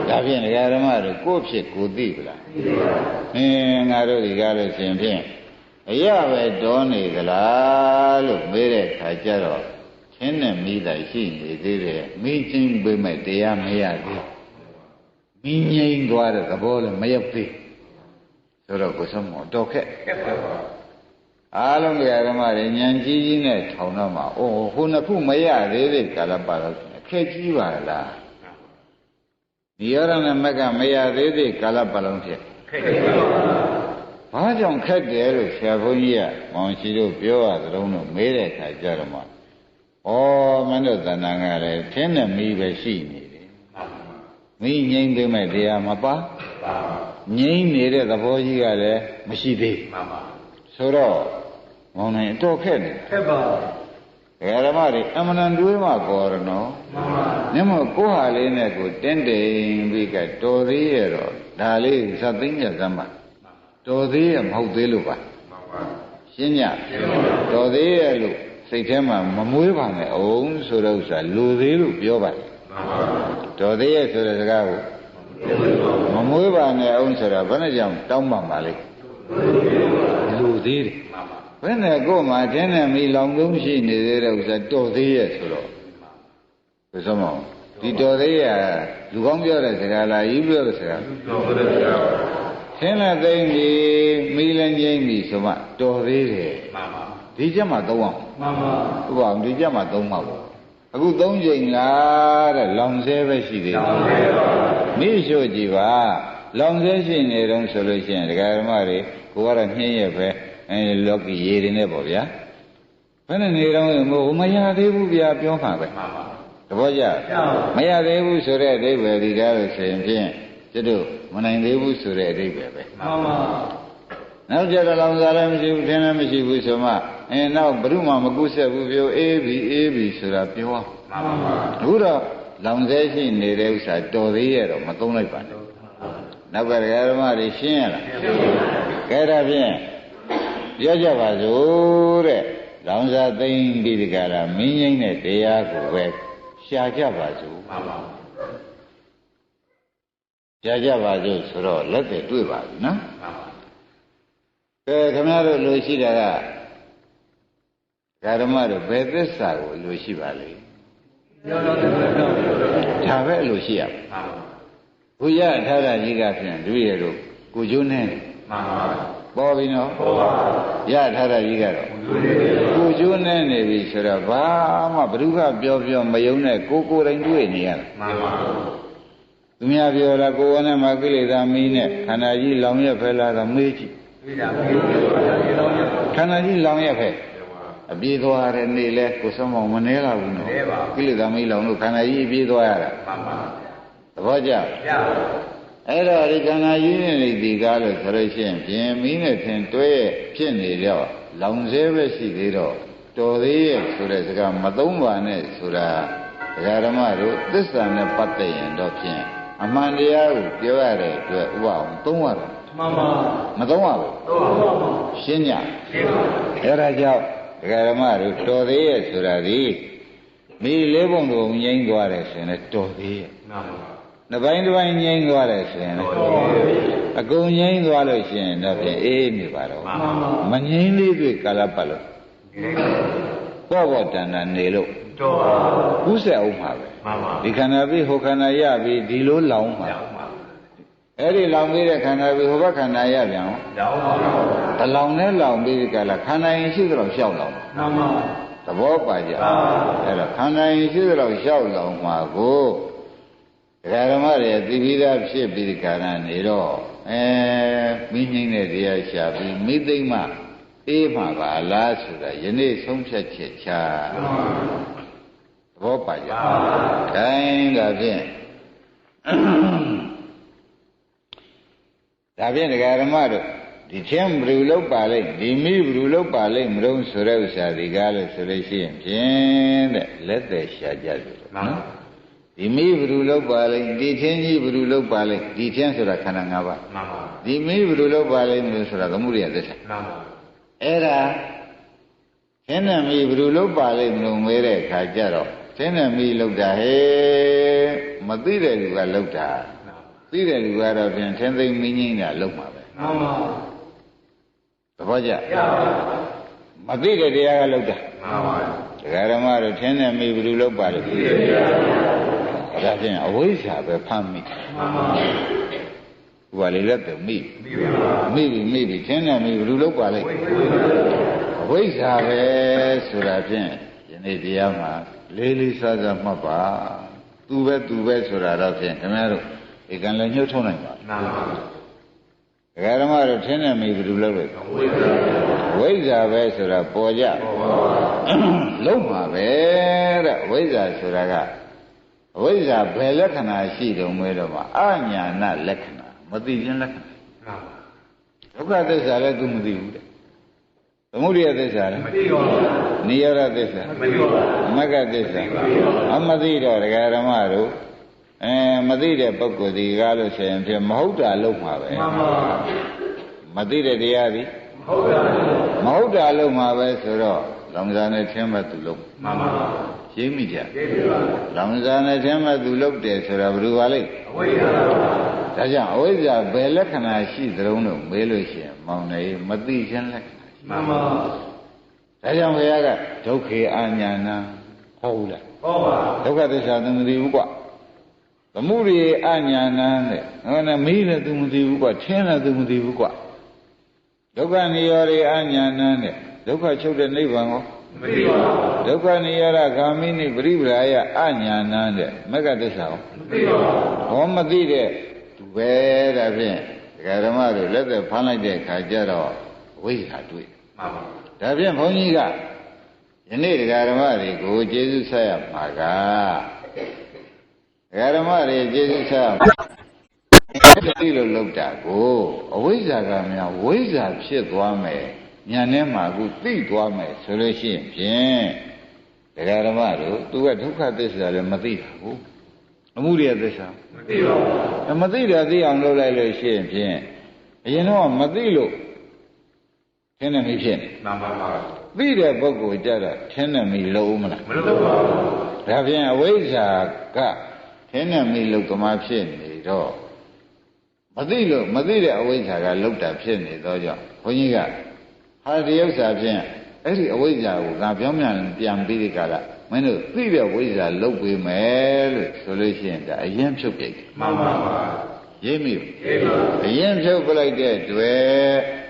ဒါဖြင့်ဓမ္မတို့ကိုယ့်ဖြစ်ကိုသိပလားငါတို့ဒီကားလို့ရှင်ဖြင့်အရပဲတော်နေသလားလို့မေးတဲ့ခါကျတော့ချင်းနဲ့မိသားရှိနေသေးတယ်မိချင်းပေးမဲ့တရားမရသေးမိငိမ့်သွားတဲ့သဘောလည်းမရောက်သေးဆိုတော့ကိုဆုံးမတော်ခက်အားလုံးဓမ္မတွေဉာဏ်ကြီးကြီးနဲ့ထောင်တော့မှာအိုးဟိုနှစ်ခုမရသေးတဲ့ကာလပါတော့အခက်ကြီးပါလားဒီရဏမကမရသေးတဲ့ကာလပတ်လုံးဖြစ်ခက်ကြီးပါဘာကြောင့်ခက်တယ်လို့ဆရာဘုန်းကြီးကမောင်ရှိတို့ပြောရသလုံးလို့မေးတဲ့အခါကျတော့မှဩမင်းတို့သဏ္ဍာန်ကလည်းထင်းနဲ့မီးပဲရှိနေတယ်မီးငြိမ့်သိမဲ့တရားမပါငြိမ့်နေတဲ့သဘောကြီးကလည်းမရှိသေး ဆိုတော့မောင်နိုင်အတော်ခက်နေခက်ပါဓမ္မတွေအမှန်တွေးမှပေါ်ရနော်မှန်ပါညမကိုဟာလေးနဲ့ကိုတင်းတိမ်ပြီးကတော်သေးရတော့ဒါလေးဇတ်သိမ်းရစမ်းပါတော်သေးရမဟုတ်သေးလို့ပါမှန်ပါရှင်းညတော်သေးရလို့စိတ်ထဲမှာမမွေးပါနဲ့အောင်ဆိုတော့ဥစ္စာလူသေးလို့ပြောပါတယ်မှန်ပါတော်သေးရဆိုတဲ့စကားကိုမမွေးပါနဲ့အောင်ဆိုတာဘယ်နဲ့ကြောင့်တောင်းပန်ပါလိမ့်လူသေးတယ်ဘယ်နဲ့ကို့မှာတင်းနဲ့မီလောင်သုံးရှိနေသေးတဲ့ဥစ္စာတော်သေးရဲ့ဆိုတော့ဘယ်စမောဒီတော်သေးရလူကောင်းပြောတဲ့စကားလားကြီးပြောတဲ့စကားတော်တဲ့စကားဆင်းလက်သိမ့်ပြီမီလည်းငြိမ့်ပြီဆိုမှတော်သေးတယ်မှန်ပါဒီချက်မှသုံးအောင်မှန်ပါဥပအောင်ဒီချက်မှသုံးမှာပေါ့အခုသုံးချိန်လားတဲ့လောင်ဆဲပဲရှိသေးတယ်လောင်ဆဲပါမိရှို့ကြည့်ပါလောင်ဆဲရှိနေတော့ဆိုလို့ရှိရင်ဒကာဓမ္မတွေကိုကတော့နှင်းရဲ့ပဲလောကီရေတွေနဲ့ပေါ့ဗျာဘယ်နဲ့နေတော့မရသေးဘူးဗျာပြောမှာပဲမှန်ပါတပည့်ကြမရသေးဘူးဆိုတဲ့အဓိပ္ပာယ်ဒီကားလို့ဆိုရင်ဖြင့်ကျွတ်တို့မနိုင်သေးဘူးဆိုတဲ့အဓိပ္ပာယ်ပဲမှန်ပါနောက်ကြတော့လောင်စားလည်းမရှိဘူးထင်းလည်းမရှိဘူးဆိုမှနောက်ဘုရုမှမကုဆက်ဘူးပြောအေးပြီဆိုတာပြောမှန်ပါအခုတော့လောင်ဆဲရှိနေတဲ့ဥစ္စာတော်သေးရတော့မသုံးလိုက်ပါနဲ့နောက်ကဓမ္မတွေရှင်းရလားကဲဒါဖြင့်ပြောကြပါစို့တဲ့လောင်စာသိမ့်ပြီးဒီကရာမင်းငိမ့်တဲ့တရားကိုပဲရှာကြပါစို့မှန်ပါရှာကြပါစို့ဆိုတော့လက်တွေတွေ့ပါပြီနော်မှန်ပါကဲခင်ဗျားတို့လိုရှိတာကဓမ္မတို့ဘယ်သစ္စာကိုလိုရှိပါလိမ့်ဒါပဲလိုရှိရမှန်ပါဘုရားထားတာကြီးကဖြင့်တို့ရတို့ကိုကျိုးနေမှန်ပါပေါ်ပြီနော်ပေါ်ပါရထားတာကြီးကတော့ကိုကျိုးနေနေပြီဆိုတော့ဘာမှဘုရားပြောမယုံနဲ့ကိုတိုင်းတွေ့နေရတာမှန်ပါသူများပြောတာကိုယ်ဝနဲ့မကိလေသာမီးနဲ့ခန္ဓာကြီးလောင်ရက်ဖဲလာတော့မေးကြည့်ခန္ဓာကြီးလောင်ရက်ဖဲအပြေးသွားတဲ့နေ့လဲကိုစမောင်မနေလာဘူးနော်ကိလေသာမီးလောင်လို့ခန္ဓာကြီးပြေးသွားရတာမှန်ပါသဘောကျအဲ့တော့ဒီခန္ဓာကြီးနဲ့ဒီကားလို့ဆိုလို့ရှိရင်ပြင်မီးနဲ့ထင်တွဲဖြစ်နေတော့လောင်ဆဲပဲရှိသေးတော့တော်သေးရဲ့ဆိုတဲ့စကားမသုံးပါနဲ့ဆိုတာဒကာဓမ္မတို့သစ္စာနဲ့ပတ်သက်ရင်တော့ဖြင့်အမှန်တရားကိုပြောရတဲ့အတွက်ဥပအောင်သုံးရတာမှန်ပါမသုံးရဘူးသုံးပါဘူးရှင်းညရှင်းပါအဲ့ဒါကြောင့်ဒကာဓမ္မတို့တော်သေးရဲ့ဆိုတာဒီမိလေးပုံတို့ငြိမ်းသွားတယ်ဆိုရင်တော်သေးရဲ့မှန်ပါနှစ်ပိုင်းတစ်ပိုင်းငြိမ်းသွားတယ်ဆိုရင်အကုန်ငြိမ်းသွားလို့ရှိရင်တော့ဖြင့်အေးနေပါတော့မငြိမ်းသေးတွေ့ကာလပတ်လို့ပေါ့တန်တန်နေလို့တော်ပါကုဆက်အောင်ပါပဲဒီခန္ဓာပြီးဟိုခန္ဓာရပြီးဒီလိုလောင်ပါအဲ့ဒီလောင်ပြီးတဲ့ခန္ဓာပြီးဟိုဘက်ခန္ဓာရပြန်အောင်တလောင်နဲ့လောင်ပြီးကြလားခန္ဓာရင်ရှိသလောက်ရှောက်လောင်မှန်ပါသဘောပါကြအဲ့တော့ခန္ဓာရင်ရှိသလောက်ရှောက်လောင်မှာကိုဒကာဓမ္မတွေသိပြီးသားဖြစ်ပြီးဒီကာရနေတော့မိငိမ့်တဲ့တရားရှာပြီးမိသိမ့်မှအေးမှာပါလားဆိုတာယနေ့ဆုံးဖြတ်ချက်ချသဘောပါကြခိုင်းဒါဖြင့်ဒကာဓမ္မတို့ဒီချင်းဘယ်လိုလုပ်ပါလိမ့်ဒီမိဘယ်လိုလုပ်ပါလိမ့်မလို့ဆိုတဲ့ဥစ္စာဒီကားလို့ဆိုလို့ရှိရင်ဖြင့်တဲ့လက်သက်ရှာကြတယ်နော်ဒီမိဘယ်လိုလုပ်ပါလိမ့်ဒီချင်းကြီးဘယ်လိုလုပ်ပါလိမ့်ဒီချင်းဆိုတာခန္ဓာ၅ပါးမှန်ပါဒီမိဘယ်လိုလုပ်ပါလိမ့်လို့ဆိုတာသမုဒိယသစ္စာမှန်ပါအဲ့ဒါသင်္နမိဘယ်လိုလုပ်ပါလိမ့်မလို့မဲတဲ့အခါကျတော့သင်္နမိလုပ်တာဟဲ့မသိတဲ့လူကလုပ်တာသိတဲ့လူကတော့ဖြင့်သင်သိမ့်မင်းကြီးတာလုပ်မှာပဲမှန်ပါသဘောကျမသိတဲ့တရားကလုပ်တာမှန်ပါဒကာဓမ္မတို့သင်္နမိဘယ်လိုလုပ်ပါလိမ့်ဒါဖြင့်အဝိဇ္ဇာပဲဖမ်းမိမှန်ပါဟိုလေလက်တော့မိပြီသင်္နမိဘယ်လိုလုပ်ပါလိမ့်အဝိဇ္ဇာပဲဆိုတာဖြင့်ယနေ့တရားမှာလေးလေးစားစားမှတ်ပါသူပဲဆိုတာတော့ဖြင့်ခင်ဗျားတို့ဒီကံလည်းညှို့ထုံးနိုင်ပါမှန်ပါဒကာဓမ္မတို့ထင်းနေမိဘယ်လိုလုပ်လို့ဝိဇ္ဇာပဲဆိုတာပေါ်ကြလုံးမှာပဲတဲ့ဝိဇ္ဇာဆိုတာကအဝိဇ္ဇာဘယ်လက္ခဏာရှိတုံးမဲတော့မှာအညာဏလက္ခဏာမသိခြင်းလက္ခဏာမှန်ပါဒုက္ခသစ္စာလည်း तू မသိဘူးတဲ့ သမုဒိယသစ္စာလည်းမသိပါဘူးနိရောဓသစ္စာမသိပါဘူးမဂ္ဂသစ္စာမသိတော့ဒကာဓမ္မတို့မသိတဲ့ပုဂ္ဂိုလ်ဒီကားလို့ဆိုရင်ဖြစ်မဟုတ်တာလုံးမှာပဲမှန်ပါမသိတဲ့တရားဒီမဟုတ်တာလုံးမှာပဲဆိုတော့လောင်စာနဲ့ထင်းမဲ့သူလုံးမှန်ပါရှင်းမိကြလောင်စာနဲ့ထင်းမဲ့သူလုံးတယ်ဆိုတော့ဘယ်လိုပါလိမ့်အဝိဇ္ဇာဒါကြောင့်အဝိဇ္ဇာဘယ်လက္ခဏာရှိသလုံးလို့မေးလို့ရှိရင်မောင်နေမသိခြင်းလက္ခဏာမှန်ပါဒါကြောင့်ဘုရားကဒုက္ခေအညာဏဟုတ်ဘူးလားဟုတ်ပါဒုက္ခသစ္စာသူမသိဘူးကွသမုဒိယအညာဏတဲ့ဟောနေမီးလည်းသူမသိဘူးကွထင်းလည်းသူမသိဘူးကွဒုက္ခនិရောဓအညာဏတဲ့ဒုက္ခချုပ်တဲ့နိဗ္ဗာန်ကိုမသိပါဘူးဒုက္ခនិရောဓဂာမိနိပရိပရာယအညာဏတဲ့မဂ္ဂသစ္စာကိုမသိပါဘူးဟောမသိတဲ့သူပဲဒါဖြင့်ဒကာဓမ္မတို့လက်သက်ဖမ်းလိုက်တဲ့အခါကျတော့ဝိဇ္ဇာတွေ့မှန်ပါဒါဖြင့်ဘုန်းကြီးကယနေ့ဒကာဓမ္မတွေကိုကျေးဇူးဆက်ရမှာကဒကာဓမ္မတွေကျေးဇူးဆက်ရမှာဒီလိုလုပ်တာကိုအဝိဇ္ဇာကများဝိဇ္ဇာဖြစ်သွားမယ်ဉာဏ်နဲ့မှအခုသိသွားမယ်ဆိုလို့ရှိရင်ဖြင့်ဒကာဓမ္မတို့သူကဒုက္ခသစ္စာလည်းမသိတာဘူးအမှုရိယသစ္စာမသိပါဘူးမသိတာသိအောင်လုပ်လိုက်လို့ရှိရင်ဖြင့်အရင်တော့မသိလို့ထင်းနေပြီဖြစ်နေမှန်ပါပါသိတဲ့ပုဂ္ဂိုလ်ကြတော့ထင်းနေပြီလို့မလားမလို့ပါဘူးဒါဖြင့်အဝိဇ္ဇာကထင်းနေပြီလို့ကမှဖြစ်နေတော့မသိလို့မသိတဲ့အဝိဇ္ဇာကလောက်တာဖြစ်နေတော့ကြောင့်ဘုန်းကြီးကဟာဒီဥစ္စာဖြင့်အဲ့ဒီအဝိဇ္ဇာကိုငါပြောင်းပြန်ပြီးဒီကလာမင်းတို့သိတဲ့ဝိဇ္ဇာလုတ်ပေးမယ်လို့ဆိုလို့ရှိရင်ဒါအရင်ဖြုတ်ပြိတ်တယ်မှန်ပါပါရေးမိအရင်ဖြုတ်ပြလိုက်တဲ့တွေ့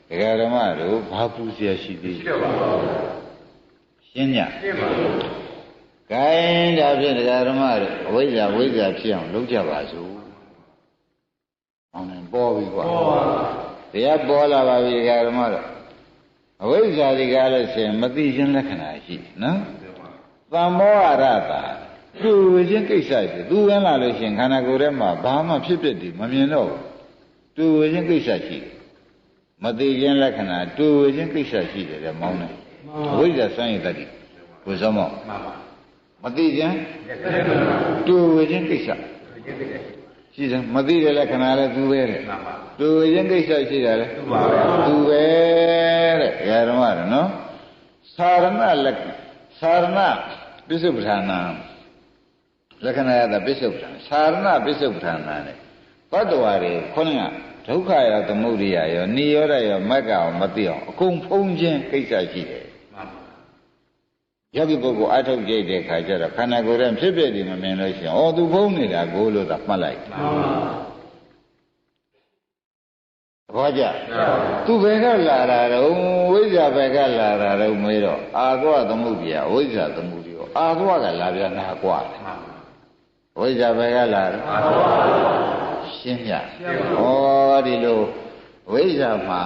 ဒကာဓမ္မတို့ဘာပူเสียရှိသေးလဲရှင်းညရှင်းပါဘူး gain ဒါဖြင့်ဒကာဓမ္မတို့အဝိဇ္ဇာဖြစ်အောင်လုပ်ကြပါစို့ဟောင်းနေပေါ်ပြီကွာတရားပေါ်လာပါပြီဒကာဓမ္မတို့အဝိဇ္ဇာဒီကားလို့ဆိုရင်မသိခြင်းလက္ခဏာရှိနော်သံမောဟရတာသူခြင်းကိစ္စရှိသူဝင်လာလို့ရှိရင်ခန္ဓာကိုယ်ထဲမှာဘာမှဖြစ်ဖြစ်ဒီမမြင်တော့ဘူးသူခြင်းကိစ္စရှိမသိခြင်းလက္ခဏာတူဝေခြင်းကိစ္စရှိတယ်တဲ့မောင်းတယ်အဝိဇ္ဇာစမ်းရတတ်တယ်ဘုရားမောမသိခြင်းတူဝေခြင်းကိစ္စရှိတယ်မသိတဲ့လက္ခဏာလည်းသူပဲတဲ့တူဝေခြင်းကိစ္စရှိတာလည်းသူပဲတဲ့ဓမ္မရနော်သာရဏလက္ခသာရဏပစ္စုပ္ပထာနာလက္ခဏာရတာပစ္စုပ္ပထာသာရဏပစ္စုပ္ပထာနာနဲ့ဘတ်တော်ရီခေါင်းကဒုက္ခရောသမုဒိယရောနိရောဓရောမဂ္ဂရောမသိအောင်အကုန်ဖုံးခြင်းကိစ္စရှိတယ်ယောဂီပုဂ္ဂိုလ်အထုတ်ကြိတ်တဲ့ခါကျတော့ခန္ဓာကိုယ်ရဲ့ဖြစ်ဖြစ်ဒီမမြင်လို့ရှိရင်သူဖုံးနေတာကိုလို့သာမှတ်လိုက်ဘောကြသူဘယ်ကလာတာတော့ဝိဇ္ဇာဘက်ကလာတာတော့မေးတော့အာသောသမုဒိယဝိဇ္ဇာသမုဒိယအာသောကလာပြန်တာကွာဝိဇ္ဇာဘက်ကလာတော့ရှင်းပြဩဒီလိုဝိဇ္ဇာမှာ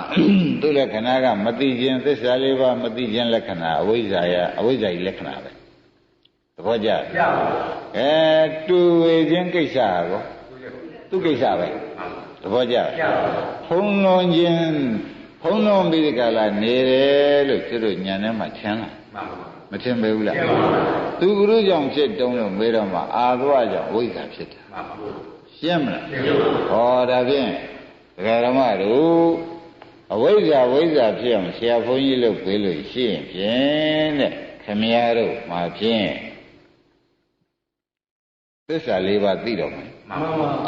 သူ့လက္ခဏာကမသိခြင်းသစ္စာလေးပါးမသိခြင်းလက္ခဏာအဝိဇ္ဇာရဲ့အဝိဇ္ဇာကြီးလက္ခဏာပဲသဘောကျတူဝေခြင်းကိစ္စကောသူ့ကိစ္စပဲသဘောကျဖုံးလွန်ခြင်းဖုံးလွန်ပြီးဒီကလာနေတယ်လို့သူတို့ညာထဲမှာထင်လားမထင်ပဲဘူးလားသူကလူကြောင့်ဖြစ်တုံးလို့မေးတော့မှအာသွားကြောင့်ဝိဇ္ဇာဖြစ်တာရှင်းမလားဟောဒါဖြင့်ဒကာဓမ္မတို့အဝိဇ္ဇာဖြစ်အောင်ဆရာဘုန်းကြီးလုပ်ပေးလို့ရှိရင်ဖြင့်တဲ့ခမည်းတော်မှာဖြင့်သစ္စာလေးပါးသိတော့မယ်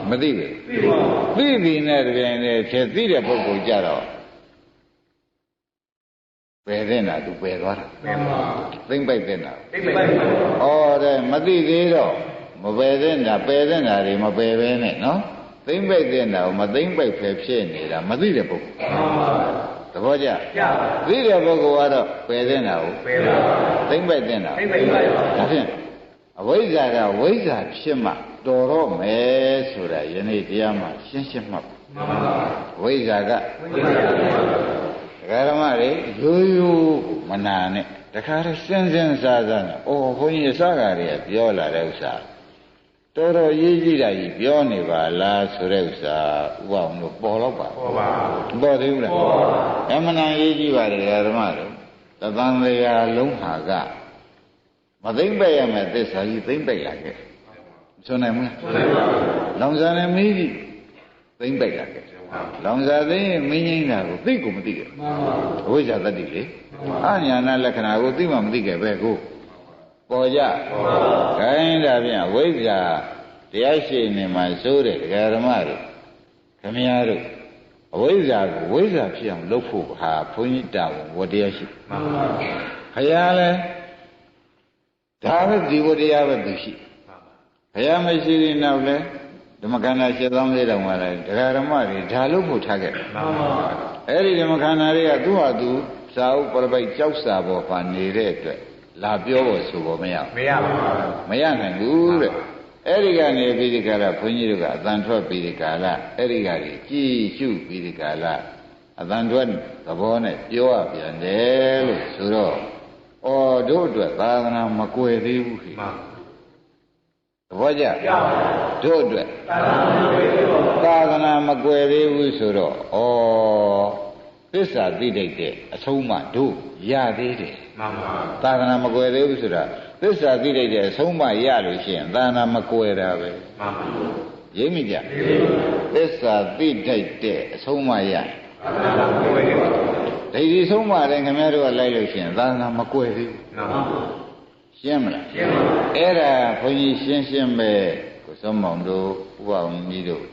မသိဘူးသိပြီနဲ့တပြိုင်တည်းဖြစ်သိတဲ့ပုဂ္ဂိုလ်ကြတော့ပယ်တဲ့နာသူပယ်သွားတာသိမ့်ပိုက်တဲ့နာဩတဲ့မသိသေးတော့မပယ်တဲ့နာပယ်တဲ့နာတွေမပယ်ပဲနဲ့နော်သိမ့်ပိုက်တဲ့နာကိုမသိမ့်ပိုက်ဖယ်ဖြစ်နေတာမသိတဲ့ပုဂ္ဂိုလ်သဘောကျသိတဲ့ပုဂ္ဂိုလ်ကတော့ပယ်တဲ့နာကိုပယ်ပါသိမ့်ပိုက်တဲ့နာသိမ့်ပိုက်ပါဒါဖြင့်အဝိဇ္ဇာကဝိဇ္ဇာဖြစ်မှတော်တော့မယ်ဆိုတာယနေ့တရားမှာရှင်းရှင်းမှတ်ဝိဇ္ဇာကဓမ္မတွေရိုးရိုးမနာနဲ့တခါတည်းစဉ်းစားစားနဲ့ဘုန်းကြီးအစကားတွေကပြောလာတဲ့ဥစ္စာ တော်တော်ရေးကြည့်တာကြီးပြောနေပါလားဆိုတဲ့ဥစ္စာဥပအောင်လို့ပေါ်တော့ပါပေါ်သေးဘူးလားအမှန်တန်ရေးကြည့်ပါတယ်ဓမ္မတို့သတန်တရားလုံးဟာကမသိမ့်ပဲ့ရမယ်သစ္စာကြီးသိမ့်ပဲ့လာခဲ့ဆိုနိုင်မလားလောင်စာနဲ့မင်းကြီးသိမ့်ပဲ့လာခဲ့လောင်စာသိရင်မင်းကြီးတာကိုသိကိုမသိခဲ့အဝိဇ္ဇာတတ္တိလေအညာဏလက္ခဏာကိုသိမှမသိခဲ့ပဲကိုပေါ်ကြခိုင်းတာပြန်ဝိဇ္ဇာတရားရှိနေမှာစိုးတဲ့ဓမ္မတို့ခမည်းတော်အဝိဇ္ဇာကိုဝိဇ္ဇာဖြစ်အောင်လုပ်ဖို့ဟာဘုန်းကြီးတာဝန်ဝတရားရှိမှန်ပါဗျာခရားလဲဒါပဲဒီဝတရားပဲသူရှိခရားမရှိရင်နောက်လဲဓမ္မခန္ဓာ7,000တောင်မှလည်းဓမ္မတွေဒါလို့ဖို့ထားခဲ့မှန်ပါဗျာအဲ့ဒီဓမ္မခန္ဓာတွေကသူ့ဟာသူစာဥပ္ပရပိုက်ကြောက်စာပေါ်ပါနေတဲ့အတွက်လာပြောဖို့ဆိုဖို့မရဘူးမရနိုင်ဘူးတဲ့အဲ့ဒီကနေပြီးဒီကရဘုန်းကြီးတို့ကအတန်ထွက်ပြီးဒီကာလအဲ့ဒီကနေကြည်ရှုပြီးဒီကာလအတန်ထွက်သဘောနဲ့ပြောရပြန်တယ်လို့ဆိုတော့ဩတို့အတွက်သာသနာမကွယ်သေးဘူးခေသဘောကျတို့အတွက်သာသနာမကွယ်သေးဘူးဆိုတော့ဩသစ္စာသိတဲ့အဆုံးမတို့ရသေးတယ်မှန်ပါသာသနာမကွယ်သေးဘူးဆိုတာသစ္စာသိတဲ့အဆုံးမရလို့ရှိရင်သာသနာမကွယ်တာပဲမှန်ပါရိပ်မိကြသစ္စာသိတဲ့အဆုံးမရသာသနာမကွယ်သေးဘူးဒိဋ္ဌိဆုံးမတယ်ခင်ဗျားတို့ကလိုက်လို့ရှိရင်သာသနာမကွယ်သေးဘူးမှန်ပါရှင်းမလားရှင်းပါအဲ့ဒါဘုန်းကြီးရှင်းပဲကိုစောမောင်တို့ဥပအောင်ကြီးတို့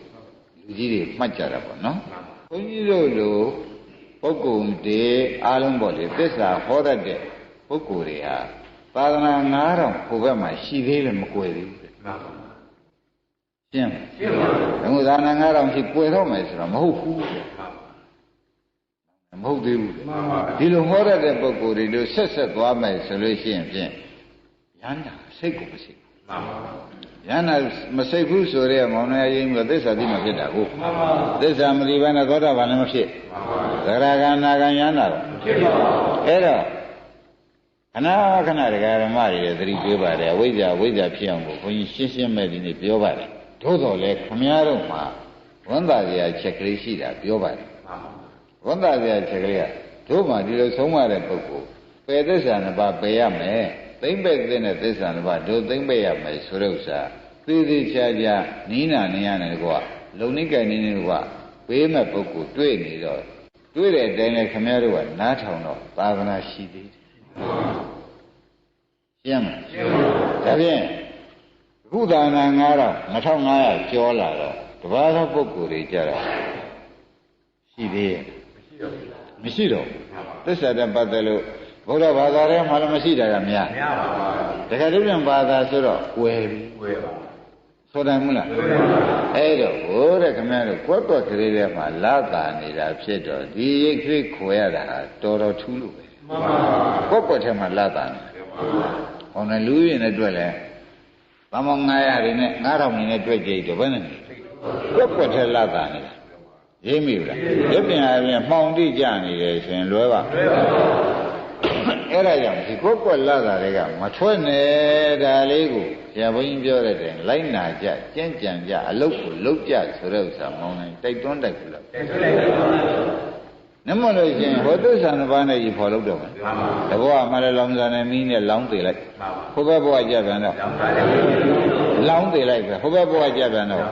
လူကြီးတွေမှတ်ကြတာပေါ့နော်ဘုန်းကြီးတို့လိုပုဂ္ဂိုလ်တွေအားလုံးပေါ့လေသစ္စာဟောတတ်တဲ့ပုဂ္ဂိုလ်တွေဟာသာသနာ9000ဟိုဘက်မှာရှိသေးတယ်မကွယ်သေးဘူးတဲ့မှန်ပါရှင်းပါဘူးသာသနာ9000ရှိကွယ်တော့မယ်ဆိုတော့မဟုတ်ဘူးတဲ့မဟုတ်သေးဘူးဒီလိုဟောတတ်တဲ့ပုဂ္ဂိုလ်တွေတို့ဆက်သွားမယ်ဆိုလို့ရှိရင်ဖြင့်ယန္တာစိတ်ကိုမစိတ်မှန်ပါယန္တာမစိတ်ဘူးဆိုရဲမောင်နှမရင်းကသစ္စာသိမှဖြစ်တာကိုမှန်ပါသစ္စာမသိဘဲနဲ့သောတာပန်လည်းမဖြစ်မှန်ပါသရဂနာဂံယန္တာတော့ဖြစ်ပါအဲ့တော့ခဏခဏတရားဓမ္မတွေသတိပေးပါတယ်ဝိဇ္ဇာဖြစ်အောင်ကိုဘုန်းကြီးရှင်းမဲ့ဒီနေ့ပြောပါတယ်သို့တော်လည်းခမည်းတော်မှာဝန်တာစရာချက်ကလေးရှိတာပြောပါတယ်ဝန်တာစရာချက်ကလေးကတို့မှဒီလိုဆုံးမတဲ့ပုဂ္ဂိုလ်ပယ်သစ္စာနှစ်ပါးပယ်ရမယ်သိမ့်ပဲ့တဲ့သစ္စာနှစ်ပါးတို့သိမ့်ပဲ့ရမယ်ဆိုတဲ့ဥစ္စာသေးသေးချာချာနီးနာနေရတယ်ကွာလုံနိကဲနေနေကွာပေးမဲ့ပုဂ္ဂိုလ်တွေ့နေတော့တွေ့တဲ့အတိုင်းလည်းခမည်းတော်ကနားထောင်တော့သာသနာရှိသေးတယ်ရှင်းမလားရှင်းပါဘူးဒါဖြင့်အခုသာနာ2500ကျော်လာတော့တပါးသောပုဂ္ဂိုလ်တွေကြတော့ရှိသေးရဲ့မရှိတော့သစ္စာနဲ့ပတ်သက်လို့ဘုရားဘာသာထဲမှာလည်းမရှိတာကများမရပါဘူးတခါတည်းပြန်ဘာသာဆိုတော့ဝယ်ပြီဝယ်ပါဆိုတယ်မလားအဲ့တော့ဘိုးတဲ့ခမည်းတော်ကွက်ကွက်ကလေးထဲမှာလာတာနေတာဖြစ်တော့ဒီရိတ်ခရိခွေရတာတော်တော်ထူးလို့ပဲမှန်ပါကွက်ထဲမှာလာတာနေဟောနေလူရင်းနဲ့တွေ့လဲသမောင်900တွေနဲ့9000တွေနဲ့တွေ့ကြည့်တော့ဘယ်နဲ့ကွက်ထဲလာတာနေတာရင်းမိဘူးလားရုပ်ပြန်အပြင်မှောင်တိကြနေတယ်ဆိုရင်လွဲပါအဲ့ဒါကြောင့်ဒီကွက်လာတာတွေကမထွက်နဲ့ဒါလေးကိုဆရာဘုန်းကြီးပြောတဲ့တိုင်လိုက်နာကြကြင့်ကြံကြအလုတ်ကိုလုတ်ကြဆိုတဲ့ဥစ္စာမောင်းနိုင်တိုက်တွန်းတိုက်ကြလို့နမလို့ရှင်ဟောသစ္စာနှစ်ပါးနဲ့ကြီးဖော်လို့တော့မယ်တဘောကမှလည်းလောင်စာနဲ့မီးနဲ့လောင်းသေးလိုက်ဟိုဘက်ဘဝကြပြန်တော့လောင်းသေးလိုက်ပဲဟိုဘက်ဘဝကြပြန်တော့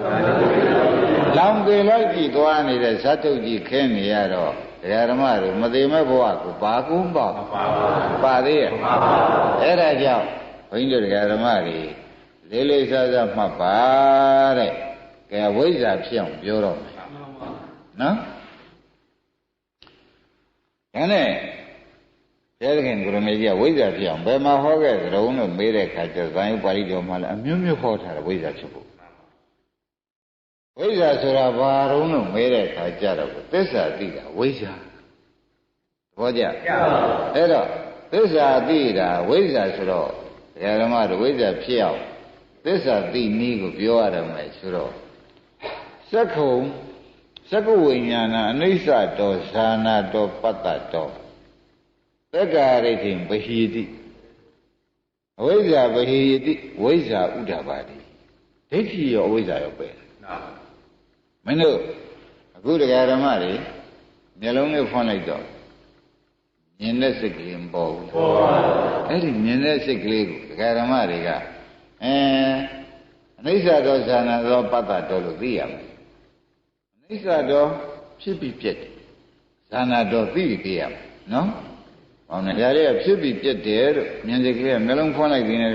လောင်းသေးလိုက်ကြည့်သွားနေတဲ့ဇတ်တုတ်ကြီးခင်းနေရတော့ဓမ္မတွေမသေးမဲ့ဘဝကိုဘာကုန်းပေါ့ပါသေးရဲ့အဲ့ဒါကြောင့်ဘုန်းကြီးတို့ဓမ္မတွေလေးလေးစားစားမှတ်ပါတဲ့ကဲဝိဇ္ဇာဖြစ်အောင်ပြောတော့မယ်နော်ဒါနဲ့ဘုရားခင်ကိုရမေကြီးကဝိဇ္ဇာဖြစ်အောင်ဘယ်မှာဟောခဲ့ကြုံလို့မေးတဲ့အခါကျဇာယုပါဠိတော်မှာလည်းအမျိုးမျိုးဟောထားတယ်ဝိဇ္ဇာဖြစ်ဖို့ဝိဇ္ဇာဆိုတာဘာတုံးလို့မေးတဲ့အခါကျတော့သစ္စာသိတာဝိဇ္ဇာသဘောကျအဲ့တော့သစ္စာသိတာဝိဇ္ဇာဆိုတော့ဓမ္မတို့ဝိဇ္ဇာဖြစ်အောင်သစ္စာသိနည်းကိုပြောရတော့မယ်ဆိုတော့သက္ကုဝိညာဏအနိစ္စတောဇာနာတောပတ္တတောသက္ကာရိဋ္ဌိပဟိတိအဝိဇ္ဇာပဟိတိဝိဇ္ဇာဥဒ္ဓပါတိ ဒိဋ္ဌိရောအဝိဇ္ဇာရောပယ်မင်းတို့အခုတရားဓမ္မတွေမျက်လုံးလေးဖွင့်လိုက်တော့မြင်တဲ့စိတ်ကလေးမပေါ်ဘူးအဲ့ဒီမြင်တဲ့စိတ်ကလေးကိုတရားဓမ္မတွေကအနိစ္စတောဇာနာသောပတ္တတော်လို့သိရမယ်အနိစ္စတော်ဖြစ်ပြီးပြက်တယ်ဇာနာတော်သိပြီးရမယ်နော်ဟောနေကြရဖြစ်ပြီးပြက်တယ်လို့မြင်စိတ်ကလေးကမျက်လုံးဖွင့်လိုက်ပြီးနေ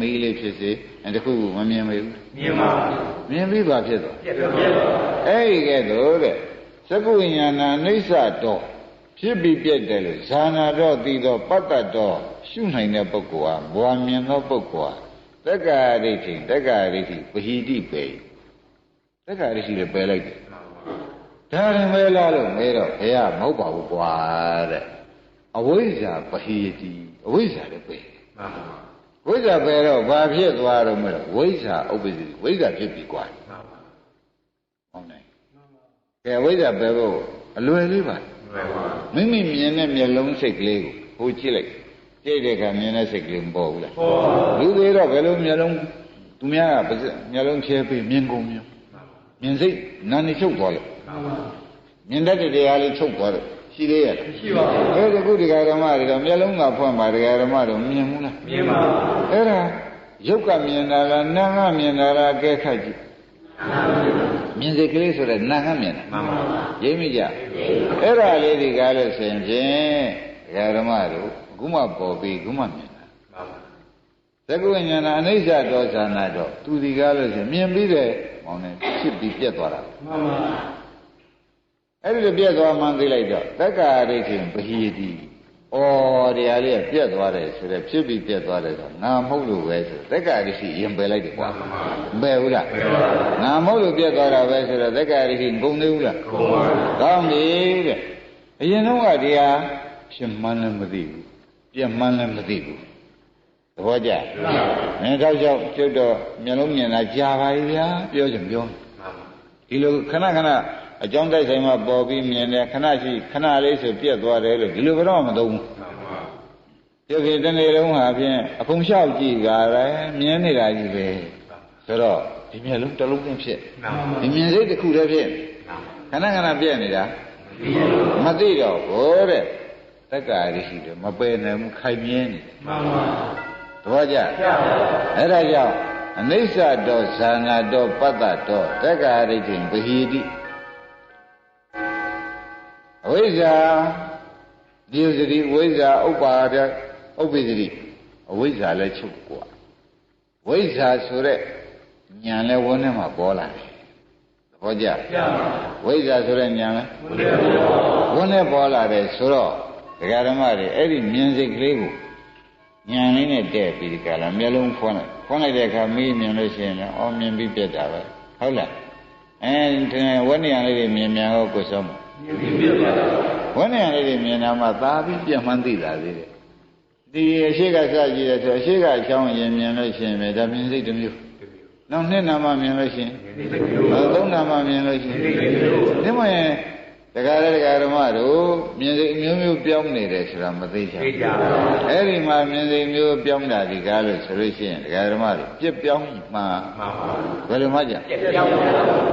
မီးလေးဖြစ်စေတခုခုမမြင်ဘူးမြင်ပါဘူးမြင်ပြီးပါဖြစ်သွားပြက်အဲ့ဒီကဲတော့တဲ့သက္ကုဝိညာဏအနိစ္စတော်ဖြစ်ပြီးပြက်တယ်လို့ဇာနာတော်သိသောပတ္တတော်ရှုနိုင်တဲ့ပုဂ္ဂိုလ်ဟာဘဝမြင်သောပုဂ္ဂိုလ်ဟာတက္ကာရိဋ္ဌိပဟိတိပေတက္ကာရိဋ္ဌိလည်းပယ်လိုက်တယ်ဒါရင်ပဲလားလို့မဲတော့ဘယ်ကမဟုတ်ပါဘူးကွာတဲ့အဝိဇ္ဇာပဟိတိအဝိဇ္ဇာလည်းပယ်ဝိဇ္ဇာပယ်တော့ဘာဖြစ်သွားတော့မဲတော့ဝိဇ္ဇာဥပ္ပဇ္ဇိဝိဇ္ဇာဖြစ်ပြီကွာဟုတ်တယ်ကဲဝိဇ္ဇာပယ်ဖို့အလွယ်လေးပါမိမိမြင်တဲ့မျက်လုံးစိတ်ကလေးကိုဟိုကြည့်လိုက်ကြည့်တဲ့အခါမြင်တဲ့စိတ်ကလေးမပေါ်ဘူးလားလူသေးတော့ဘယ်လိုမျက်လုံးသူများကမျက်လုံးဖြဲပြီးမြင်ကုန်မြင်စိတ်နာနေချုပ်သွားလို့မြင်တတ်တဲ့တရားလေးချုပ်သွားလို့ရှိသေးရဲ့ရှိပါဘူးအဲ့ဒီခုဒီဃာဓမ္မတွေတော့မျက်လုံးကဖွင့်ပါဒီဃာဓမ္မတော့မြင်ဘူးလားမြင်ပါဘူးအဲ့ဒါရုပ်ကမြင်တာလားနာမ်ကမြင်တာလားအကဲခတ်ကြည့်မြင်စိတ်ကလေးဆိုတဲ့နာမ်ကမြင်တာမှန်ပါဘူးရိပ်မိကြအဲ့ဒါလေးဒီကားလို့ဆိုရင်ဖြင့်ဃာဓမ္မတို့ခုမှပေါ်ပြီးခုမှမြင်တာမှန်ပါသက္ကဝိညာဏအနိစ္စတောဇာနာတော့သူဒီကားလို့ဆိုမြင်ပြီးတဲ့မောင်နဲ့ဖြစ်ပြီးပြတ်သွားတာမှန်ပါအဲ့ဒီလိုပြတ်သွားမှန်းသိလိုက်တော့တက္ကာရိဋ္ဌိပဟိတိဩတရားလေးကပြတ်သွားတယ်ဆိုတော့ဖြစ်ပြီးပြတ်သွားတယ်ဆိုငါမဟုတ်လို့ပဲဆိုတက္ကာရိဋ္ဌိရင်ပယ်လိုက်တယ်ကွာမပယ်ဘူးလားငါမဟုတ်လို့ပြတ်သွားတာပဲဆိုတော့တက္ကာရိဋ္ဌိဂုံသေးဘူးလားဂုံပါဘူးကောင်းပြီတဲ့အရင်တော့ကတရားဖြစ်မှန်းလည်းမသိဘူးပြတ်မှန်းလည်းမသိဘူးသဘောကျထောက်လျှောက်ကျုပ်တော့မျက်လုံးမြင်တာကြာပါပြီဗျာပြောချင်ပြောဒီလိုခဏခဏအကြောင်းတိုက်ဆိုင်မှာပေါ်ပြီးမြင်တယ်ခဏရှိခဏလေးဆိုပြက်သွားတယ်လို့ဒီလိုကတော့မသုံးဘူးပြုဖြစ်တဲ့နေလုံးဟာဖြင့်အကုန်လျှောက်ကြည့်ကြတယ်မြင်နေတာကြီးပဲဆိုတော့ဒီမျက်လုံးတစ်လုံးနဲ့ဖြစ်ဒီမြင်စိတ်တစ်ခုတည်းဖြစ်ခဏခဏပြက်နေတာမသိတော့ဘူးတဲ့တက္ကာရိရှိတယ်မပယ်နိုင်ဘူးခိုင်မြဲနေမှန်ပါသဘောကျအဲ့ဒါကြောင့်အနိစ္စတောဇာနာတောပတ္တတောတက္ကာရိဋ္ဌိပဟိတိအဝိဇ္ဇာဒီဥစ္စရိဝိဇ္ဇာဥပ္ပါဒဥပ္ပိစရိအဝိဇ္ဇာလည်းချုပ်กว่าဝိဇ္ဇာဆိုတဲ့ဉာဏ်လည်းဝန်းထဲမှာပေါ်လာတယ်သဘောကျဝိဇ္ဇာဆိုတဲ့ဉာဏ်လည်းဝန်းထဲပေါ်လာတယ်ဆိုတော့ဒကာဓမ္မတွေအဲ့ဒီမြင်စိတ်ကလေးကိုဉာဏ်လေးနဲ့တဲ့ပြီးဒီကလာမျက်လုံးဖွင့်လိုက်တဲ့အခါမီးမြင်လို့ရှိရင်လည်းအော်မြင်ပြီးပြတ်တာပဲဟုတ်လားအဲဒီဝန်းဉာဏ်လေးတွေမြင်မြန်တော့ကိုယ်ဆုံးဝန်းဉာဏ်လေးတွေမြင်တာမှသာပြီးပြတ်မှန်းသိတာသေးတယ်ဒီအရှိကစကြည့်တယ်ဆိုအရှိကအချောင်းရင်မြင်လို့ရှိရင်ပဲဒါမြင်စိတ်တစ်မျိုးနောက်နှစ်နာမှမြင်လို့ရှိရင်သုံးနာမှမြင်လို့ရှိရင်ဒီမှာတရားဓမ္မတို့မြင်စိတ်မျိုးမျိုးပြောင်းနေတယ်ဆိုတာမသိချင်ဘူးအဲ့ဒီမှာမြင်စိတ်မျိုးပြောင်းတာဒီကားလို့ဆိုလို့ရှိရင်တရားဓမ္မတို့ပြက်ပြောင်းမှဘယ်လိုမှကြ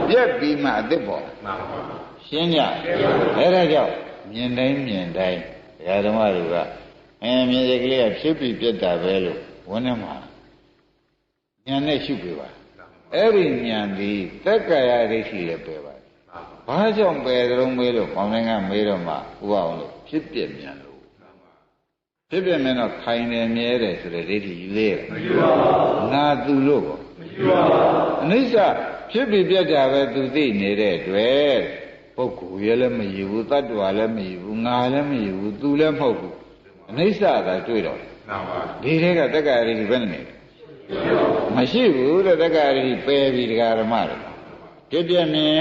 ပြက်ပြီးမှအသစ်ပေါ်ရှင်းကြအဲ့ဒါကြောင့်မြင်တိုင်းတရားဓမ္မတို့ကမြင်စိတ်ကလေးကဖြစ်ပြီးပြက်တာပဲလို့ဝန်းထဲမှာဉာဏ်နဲ့ရှုပေးပါအဲ့ဒီဉာဏ်ဒီတက္ကာယဒိဋ္ဌိလည်းပယ်ပါဘာကြောင့်ပယ်ကြုံမေးလို့ပေါင်းတိုင်းကမေးတော့မှဥပအောင်လို့ဖြစ်ပြမြန်လို့ဖြစ်ပြမြန်တော့ခိုင်တယ်မြဲတယ်ဆိုတဲ့ဒိဋ္ဌိယူသေးတယ်မယူပါဘူးငါသူလို့ပေါ့မယူပါဘူးအနိစ္စဖြစ်ပြီးပြတ်တာပဲသူသိနေတဲ့အတွက်ပုဂ္ဂိုလ်ရဲ့လည်းမယူဘူးတ attva လည်းမယူဘူးငါလည်းမယူဘူးသူလည်းမဟုတ်ဘူးအနိစ္စကတွေ့တော့မှန်ပါဒီထဲကတက္ကရာရိဘယ်နဲ့မရှိဘူးတဲ့တက္ကရာရိပယ်ပြီးတရားဓမ္မတွေဖြစ်ပြမြင်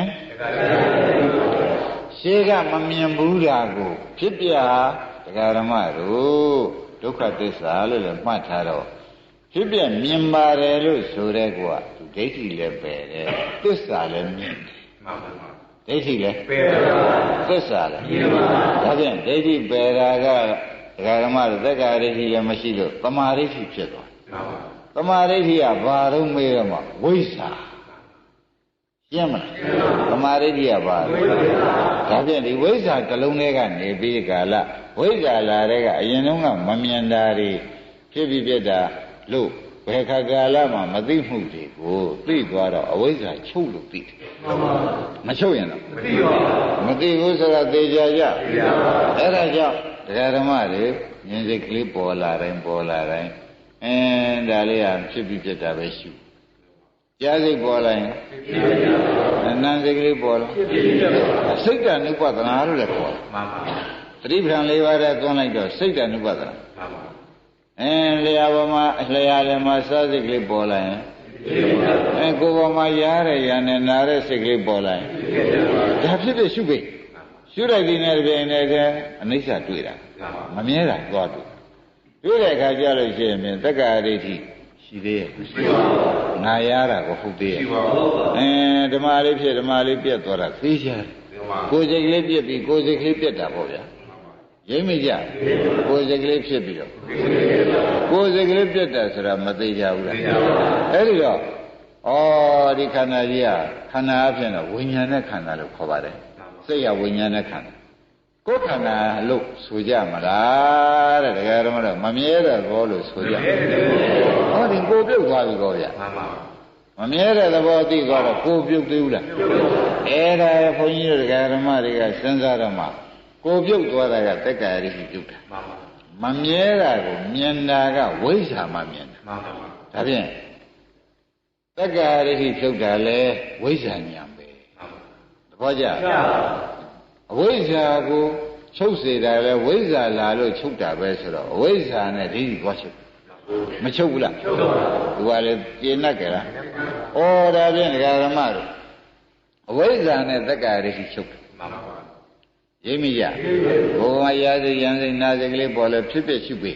ရှေးကမမြင်ဘူးတာကိုဖြစ်ပြတရားဓမ္မတို့ဒုက္ခသစ္စာလို့လည်းမှတ်ထားတော့ဖြစ်ပြမြင်ပါတယ်လို့ဆိုတဲ့ကွာသူဒိဋ္ဌိလည်းပယ်တယ်သစ္စာလည်းမြင်တယ်မှန်ပါပါဒိဋ္ဌိလည်းပယ်ပါသစ္စာလည်းမြင်ပါဒါဖြင့်ဒိဋ္ဌိပယ်တာကတရားဓမ္မတို့သက္ကာဒိဋ္ဌိလည်းမရှိလို့သမာဓိဋ္ဌိဖြစ်သွားမှန်ပါ သမာဓိဋ္ဌိကဘာတော့မေးတော့မှဝိဇ္ဇာရှင်းမလားသမာဓိဋ္ဌိကဘာလဲဒါဖြင့်ဒီဝိဇ္ဇာတစ်လုံးထဲကနေပြီးကာလဝိဇ္ဇာလာတဲ့ကအရင်တုန်းကမမြင်တာတွေဖြစ်ပြီးပြက်တာလို့ဘယ်ခါကာလမှမသိမှုတွေကိုသိသွားတော့အဝိဇ္ဇာချုပ်လို့သိတယ်မချုပ်ရင်တော့မသိဘူးဆိုတာသိကြကြအဲ့ဒါကြောင့်တရားဓမ္မတွေဉာဏ်စိတ်ကလေးပေါ်လာတိုင်းဒါလေးဟာဖြစ်ပြီးပြက်တာပဲရှုကြားစိတ်ပေါ်လာရင်နာမ်စိတ်ကလေးပေါ်လာစိတ်တ ानु ပဒနာလို့လည်းခေါ်တယ်မှန်ပါသတိပဋ္ဌာန်၄ပါးတဲ့သွန်းလိုက်တော့စိတ်တ ानु ပဒနာမှန်ပါလျှာပေါ်မှာလျှာလည်းမှာစားစိတ်ကလေးပေါ်လာရင်ကိုယ်ပေါ်မှာရားတဲ့ရံနဲ့နာတဲ့စိတ်ကလေးပေါ်လာရင်ဒါဖြစ်ဖြစ်ရှုပြီရှုလိုက်ပြီးနေတဲ့ပြင်နဲ့အနိစ္စတွေ့တာမမြဲတာသွားတွေ့တဲ့အခါကျလို့ရှိရင်သက္ကာဒိဋ္ဌိရှိသေးရဲ့ငါရတာကိုဟုတ်သေးရဲ့ဓမ္မလေးဖြစ်ဓမ္မလေးပြတ်သွားတာသိချတယ်ကိုယ်စိတ်ကလေးပြတ်ပြီးကိုယ်စိတ်ကလေးပြတ်တာပေါ့ဗျာရိပ်မိကြကိုယ်စိတ်ကလေးဖြစ်ပြီးတော့ကိုယ်စိတ်ကလေးပြတ်တာဆိုတာမသိကြဘူးလားအဲ့ဒီတော့ဒီခန္ဓာကြီးကခန္ဓာအဖြစ်တော့ဝိညာဉ်နဲ့ခန္ဓာလို့ခေါ်ပါတယ်စိတ်ကဝိညာဉ်နဲ့ခန္ဓာကိုယ်ခန္ဓာလို့ဆိုကြမလားတဲ့တရားဓမ္မတော့မမြဲတဲ့ဘောလို့ဆိုကြဒီကိုပြုတ်သွားပြီကောဗျာမမြဲတဲ့သဘောသိသွားတော့ကိုပြုတ်သေးဘူးလားအဲ့ဒါဘုန်းကြီးတို့တရားဓမ္မတွေကစဉ်းစားတော့မှကိုပြုတ်သွားတာကတက္ကရာရိပြုတ်တာမမြဲတာကိုမြင်တာကဝိဇ္ဇာမှမြင်တာဒါဖြင့်တက္ကရာရိဖြုတ်တာလဲဝိဇ္ဇာဉာဏ်ပဲသဘောကျအဝိဇ္ဇာကိုချုပ်စေတာလဲဝိဇ္ဇာလာလို့ချုပ်တာပဲဆိုတော့အဝိဇ္ဇာနဲ့ဒိဋ္ဌိသွားချုပ်မချုပ်ဘူးလားချုပ်ပါဘူးသူကလည်းကျေနပ်ကြလားဒါဖြင့်ဒကာဓမ္မတို့အဝိဇ္ဇာနဲ့တက္ကရာရိချုပ်တယ်မှန်ပါပါရိပ်မိကြဘုံမရာစိရံစိနာစိကလေးပေါ်လဲဖြစ်ဖြစ်ရှုပြီ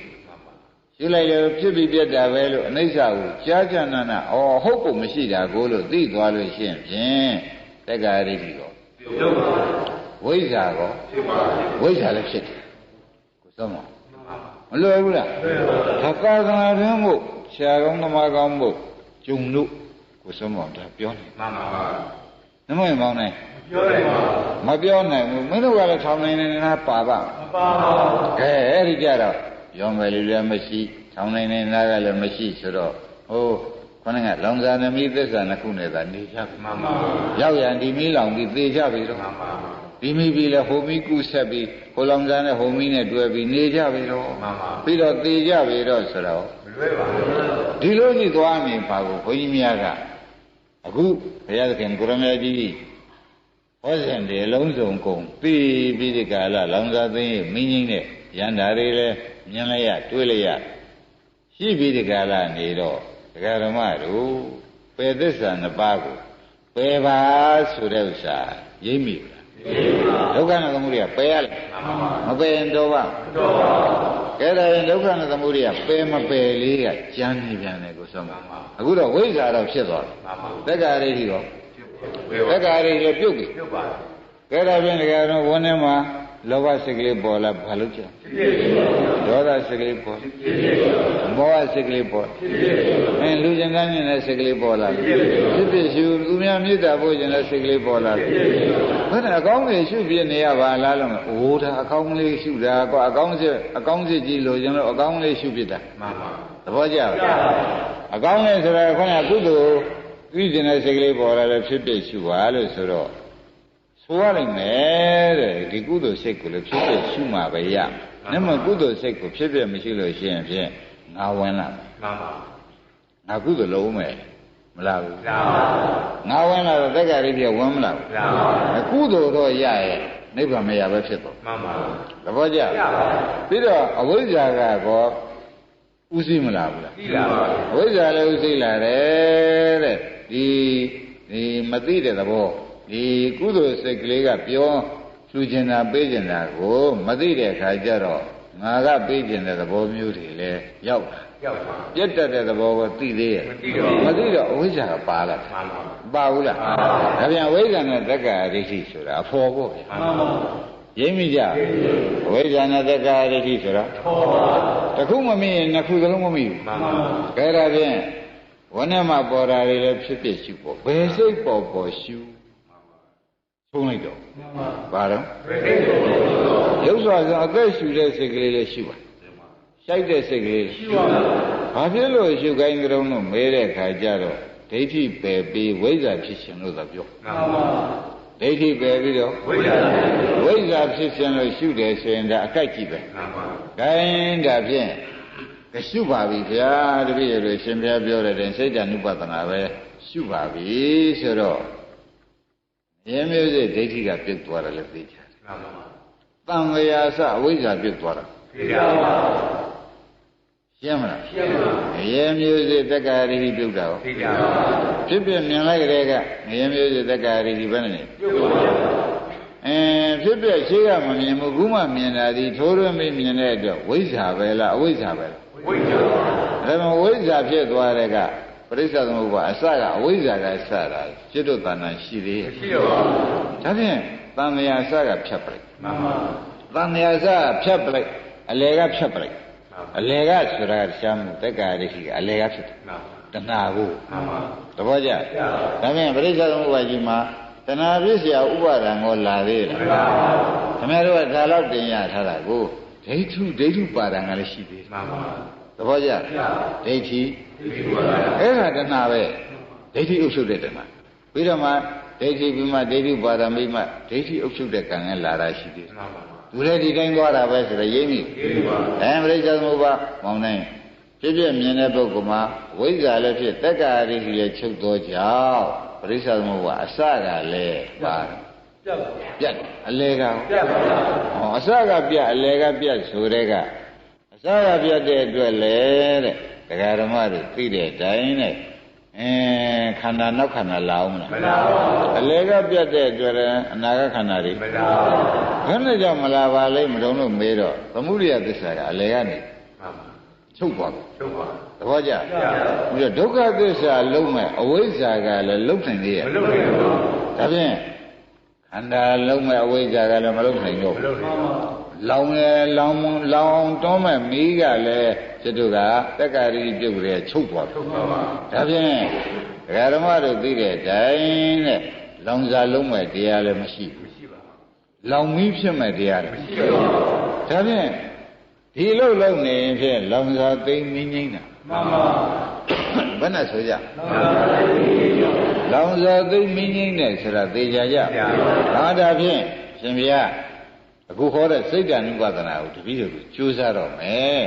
ရှုလိုက်လို့ဖြစ်ပြီးပြတ်တာပဲလို့အနိစ္စကိုကြားကြနာနာဟုတ်ကိုမရှိတာကိုလို့သိသွားလို့ရှိရင်ဖြင့်တက္ကရာရိကောဝိဇ္ဇာကောဝိဇ္ဇာလည်းဖြစ်တယ်ကိုစောမမလွယ်ဘူးလားဒါကာသနာတွင်မို့ဆရာကောင်းသမားကောင်းမို့ဂျုံလို့ကိုစောမဒါပြောနေမှန်ပါပါနမရင်ပေါင်းနိုင်ပြောနိုင်ပါမပြောနိုင်ဘူးမင်းတို့ကလည်းထောင်နိုင်နေတာပါပါမပါပါအဲ့ဒီကြတော့ပြောမယ်လူလည်းမရှိထောင်နိုင်နေတာကလည်းမရှိဆိုတော့ခေါင်းကလောင်စာနမီသစ္စာနှစ်ခုနဲ့သာနေကြပြီမှန်ပါရောက်ရန်ဒီမီးလောင်ပြီးသေကြပြီတော့မှန်ပါဒီမီးပြီးလဲဟိုမီးကုဆက်ပြီးဟိုလောင်စာနဲ့ဟိုမီးနဲ့တွဲပြီးနေကြပြီတော့မှန်ပါပြီးတော့သေကြပြီတော့ဆိုတော့မလွဲပါဘူးဒီလိုကြီးသွားမြင်ပါကိုဘုန်းကြီးများကအခုဘုရားသခင်ကိုရမကြီးဟောစဉ်တယ်လုံးစုံကုန်ပြီးပြီးဒီကာလလောင်စာသိင်းမင်းကြီးနဲ့ရန်ဓာတွေလည်းမြင်လိုက်ရတွေးလိုက်ရရှိပြီးဒီကာလနေတော့ဒကာဓမ္မတို့ပယ်သစ္စာနှစ်ပါးကိုပယ်ပါဆိုတဲ့ဥစ္စာရိပ်မိလားဒုက္ခနဲ့သမုဒိယပယ်ရလားမပယ်ရင်တော့ပါကဲဒါရင်ဒုက္ခနဲ့သမုဒိယပယ်မပယ်လေးကကြမ်းနေပြန်တယ်ကိုဆုံးမအခုတော့ဝိဇ္ဇာတော့ဖြစ်သွားတယ်တက္ကရာရိရောတက္ကရာရိလည်းပြုတ်ပြီကဲဒါဖြင့်ဒကာတော်ဝန်းထဲမှာလောဘစိတ်ကလေးပေါ်လာဘာလို့ကြဒေါသစိတ်ကလေးပေါ်မောဟစိတ်ကလေးပေါ်လူကျင်ကန်းနေတဲ့စိတ်ကလေးပေါ်လာဖြစ်ဖြစ်ရှုသူများမေတ္တာပို့ခြင်းတဲ့စိတ်ကလေးပေါ်လာဘယ်နဲ့အကောင်းကြီးရှုပြနေရပါလားလို့ဒါအကောင်းလေးရှုတာကွာအကောင်းစစ်ကြီးလို့ကျွန်တော်အကောင်းလေးရှုပြတာမှန်ပါသဘောကျလားအကောင်းလေးဆိုတာခေါင်းကကုသိုလ်ပြုခြင်းတဲ့စိတ်ကလေးပေါ်လာလဲဖြစ်ဖြစ်ရှုပါလို့ဆိုတော့ဆိုရနိုင်မယ်တဲ့ဒီကုသိုလ်စိတ်ကိုလည်းဖြစ်ဖြစ်ရှုမှပဲရ။နမကုသိုလ်စိတ်ကိုဖြစ်ဖြစ်မရှိလို့ရှိရင်ဖြင့်ငါဝင်လာမယ်။မှန်ပါ။ငါကုသိုလ်လုံးမယ်မလားဘူး။မှန်ပါ။ငါဝင်လာတော့တက္ကရာရိပြဝင်မလားဘူး။မှန်ပါ။ကုသိုလ်တော့ရရဲ့နိဗ္ဗာန်မရပဲဖြစ်တော့။မှန်ပါ။သဘောကျ။ပြီးတော့အဝိဇ္ဇာကောဥသိမလားဘူးလား။သိပါပါ။အဝိဇ္ဇာလည်းဥသိလာတယ်တဲ့။ဒီမသိတဲ့သဘောဒီကုသိုလ်စိတ်ကလေးကပြောလှူကျင်တာပေးကျင်တာကိုမသိတဲ့အခါကျတော့ငါကပေးကျင်တဲ့သဘောမျိုးတွေလည်းရောက်ပါပြတ်တတ်တဲ့သဘောကိုသိသေးရဲ့မသိတော့အဝိဇ္ဇာကပါလာပါဘူးလားဒါပြန်အဝိဇ္ဇာနဲ့တက္ကရာဒိဋ္ဌိဆိုတာအဖော်ပေါ့ဗျာ ရိပ်မိကြဝိဇ္ဇာနဲ့တက္ကာရတိဆိုတာတခုမမိရင်နှစ်ခုသလုံးမမိဘူးကဲဒါဖြင့်ဝနဲ့မှပေါ်တာတွေလည်းဖြစ်ဖြစ်ရှုပေါ့ဘယ်စိတ်ပေါ်ပေါ်ရှုထုံးလိုက်တော့ဘာတော့ရုပ်စွာဆိုအသက်ရှုတဲ့စိတ်ကလေးလည်းရှုပါရှိုက်တဲ့စိတ်ကလေးရှုပါဘာဖြစ်လို့ရှုခိုင်းကြုံလို့မဲတဲ့ခါကျတော့ဒိဋ္ဌိပယ်ပြီးဝိဇ္ဇာဖြစ်ရှင်လို့သာပြောဒိဋ္ဌိပယ်ပြီးတော့ဝိဇ္ဇာဖြစ်ရှင်လို့ရှုတယ်ဆိုရင်ဒါအကိုက်ကြည့်ပဲခိုင်းဒါဖြင့်ရှုပါပြီဗျာတပည့်ရလို့ရှင်ဘုရားပြောတဲ့စိတ်ဓာနုပဒနာပဲရှုပါပြီဆိုတော့ရင်းမျိုးစိတ်ဒိဋ္ဌိကပြုတ်သွားတယ်လည်းသိကြတယ်တန်လျာစအဝိဇ္ဇာပြုတ်သွားတာသိပါပါရှင်းမလားရှင်းပါပါရင်းမျိုးစိတ်တက္ကာရိတိပြုတ်တာရောသိပါပါဖြစ်ဖြစ်မြင်လိုက်တဲ့ကရင်းမျိုးစိတ်တက္ကာရိတိဘယ်နဲ့ပြုတ်ပါပါဖြစ်ဖြစ်ရှိကမမြင်ဘူးခုမှမြင်တာဒီထိုးရမိမြင်တဲ့အတွက်ဝိဇ္ဇာပဲလားအဝိဇ္ဇာပဲလားဝိဇ္ဇာဒါမှဝိဇ္ဇာဖြစ်သွားတဲ့ကပရိစ္ဆေသမုပ္ပါအစကအဝိဇ္ဇာကစတာจิตတုတဏ္ဍာရှိသေးရဲ့ရှိပါဘူးဒါဖြင့်တန်မြာစကဖြတ်ပလိုက်မှန်ပါတန်မြာစဖြတ်ပလိုက်အလေကဖြတ်ပလိုက်အလေကဆိုတာရှားမှုတက္ကာရိရှိကအလေကဖြစ်တယ်တဏှာကိုမှန်ပါသဘောကျဒါဖြင့်ပရိစ္ဆေသမုပ္ပါကြီးမှာတဏှာပြည့်စရာဥပါဒံကိုလာသေးတယ်မှန်ပါခင်ဗျားတို့ကဒါတော့တင်ရထားတာကိုဒိဋ္ဌုပါဒံကလည်းရှိသေးတယ်မှန်ပါသဘောကျဒိဋ္ဌိအဲ့ဒါတဏှာပဲဒိဋ္ဌိဥစ္စုတဲ့တဏှာပြီးတော့မှဒိဋ္ဌိပြီးမှဒိဋ္ဌိပါရမိမှဒိဋ္ဌိဥစ္စုတဲ့ကံနဲ့လာတာရှိသေးတယ်သူလည်းဒီတိုင်းသွားတာပဲဆိုတော့ရိပ်မိပရိစ္ဆေသမုပ္ပါမောင်းနိုင်ဖြစ်ဖြစ်မြင်တဲ့ပုဂ္ဂိုလ်မှာဝိဇ္ဇာလည်းဖြစ်တက္ကာရိတိလည်းချုပ်သောကြောင့်ပရိစ္ဆေသမုပ္ပါအစကလည်းပါပြတ်အလေကပြတ်ပါဟောအစကပြတ်အလေကပြတ်ဆိုတဲ့ကအစကပြတ်တဲ့အတွက်လေတဲ့ဒကာဓမ္မတို့သိတဲ့အတိုင်းနဲ့ခန္ဓာနောက်ခန္ဓာလာအောင်မလားမလာပါဘူးအလေကပြတ်တဲ့အတွက်အနာဂတ်ခန္ဓာတွေမလာပါဘူးဘယ်နဲ့ကြောင့်မလာပါလိမ့်မတုံလို့မေးတော့သမုဒိယသစ္စာကအလေကနေချုပ်သွားပြီချုပ်သွားသဘောကျပြီးတော့ဒုက္ခသစ္စာလုံးမဲ့အဝိဇ္ဇာကလည်းလုံးနိုင်သေးရဲ့မလုံးနိုင်ဘူးဒါဖြင့်ခန္ဓာလုံးမဲ့အဝိဇ္ဇာကလည်းမလုံးနိုင်တော့ဘူးလောင်လေလောင်တွန်းမဲ့မိကလည်းจิตတို့ကတက္ကာရိပြုတ်ကြတဲ့ချုပ်သွားပြီဒါဖြင့်ဒကာဓမ္မတို့သိတဲ့အတိုင်းနဲ့လောင်စာလုံးမဲ့တရားလည်းမရှိဘူးလောင်မီးဖြစ်မဲ့တရားလည်းမရှိဘူးဒါဖြင့်ဒီလုံနေရင်ဖြင့်လောင်စာသိမ့်မင်းငိမ့်တာမှန်ပါဘယ်နဲ့ဆိုကြလောင်စာသိမ့်မင်းငိမ့်တယ်ဆိုတာသိကြကြဒါဖြင့်ရှင်ဘုရားအခုခေါ်တဲ့စိတ်ဓာနုပဒနာကိုတပည့်တို့ကြိုးစားတော့မယ်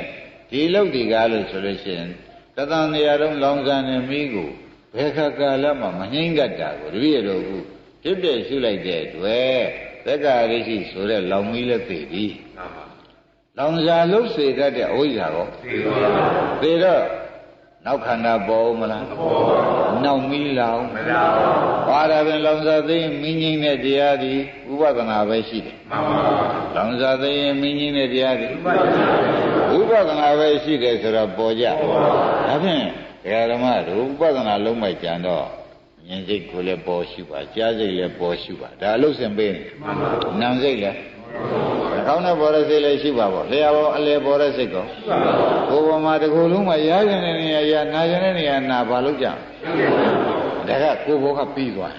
ဒီလုတ်ဒီကားလို့ဆိုလို့ရှိရင်တသံနေရာတော့လောင်စာနဲ့မိကိုဘယ်ခါကာလမှမငိမ့်တတ်တာကိုတပည့်တို့ကဖြစ်ပြရှုလိုက်တဲ့အတွက်သက္ကာရိရှိဆိုတဲ့လောင်မီးလည်းသိပြီလောင်စာလုတ်စေတတ်တဲ့အဝိဇ္ဇာကိုသိတော့နောက်ခန္ဓာပေါ်မလားမပေါ်ပါဘူးနောက်မီးလောင်မလောင်ပါဒါပြန်လောင်စာသိမင်းငိမ့်တဲ့တရားဒီဥပဒနာပဲရှိတယ်မှန်ပါဘူးလောင်စာသိမင်းငိမ့်တဲ့တရားဒီဥပဒနာပဲရှိတယ်ဆိုတော့ပေါ်ကြဒါဖြင့်ဓမ္မတို့ဥပဒနာလုံးမိုက်ကြံတော့ဉာဏ်စိတ်ကိုလည်းပေါ်ရှိပါကြားစိတ်လည်းပေါ်ရှိပါဒါအလုတ်စင်ပေးနေမှန်ပါဘူးနာမ်စိတ်လည်းကောင်းတဲ့ပေါ်တဲ့စိတ်လည်းရှိပါပေါ့လျှာပေါ်အလယ်ပေါ်တဲ့စိတ်ကောရှိပါဘူးဘုံပေါ်မှာတစ်ခုလုံးမှာရားကျင်တဲ့နေရာရနာကျင်တဲ့နေရာနာဘာလို့ကြဒါကကိုယ်ဘောကပြီးသွား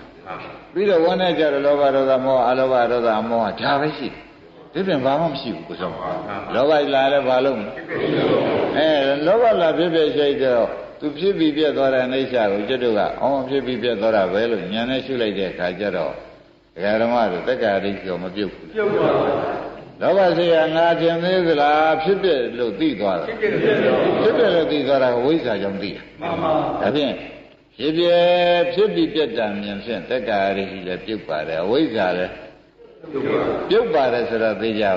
ပြီးတော့ဝမ်းနဲ့ကြတော့လောဘဒေါသမောဟအလောဘဒေါသအမောဟဒါပဲရှိတယ်ဒီပြင်ဘာမှမရှိဘူးကိုယ်ဆုံးလောဘလာလည်းဘာလို့မလဲလောဘလာဖြစ်ဖြစ်ရှိတော့သူဖြစ်ပြီးပြတ်သွားတဲ့အိဋ္ဌာကိုကျွတ်တို့ကအောင်ဖြစ်ပြီးပြတ်သွားတာပဲလို့ဉာဏ်နဲ့ရှုလိုက်တဲ့အခါကျတော့ဒကာဓမ္မတို့တက္ကာရိကျော်မပြုတ်ဘူးပြုတ်ပါဘူးလောဘစိတ်ကငါထင်သေးသလားဖြစ်ပြလို့သိသွားတာဖြစ်ပြလို့သိသွားတာဝိဇ္ဇာကြောင့်သိတာမှန်ပါဒါဖြင့်ဖြစ်ပြီးပြတ်တာမြင်ဖြင့်တက္ကာရိလည်းပြုတ်ပါတယ်ဝိဇ္ဇာလည်းပြုတ်ပါတယ်ဆိုတော့သိကြလား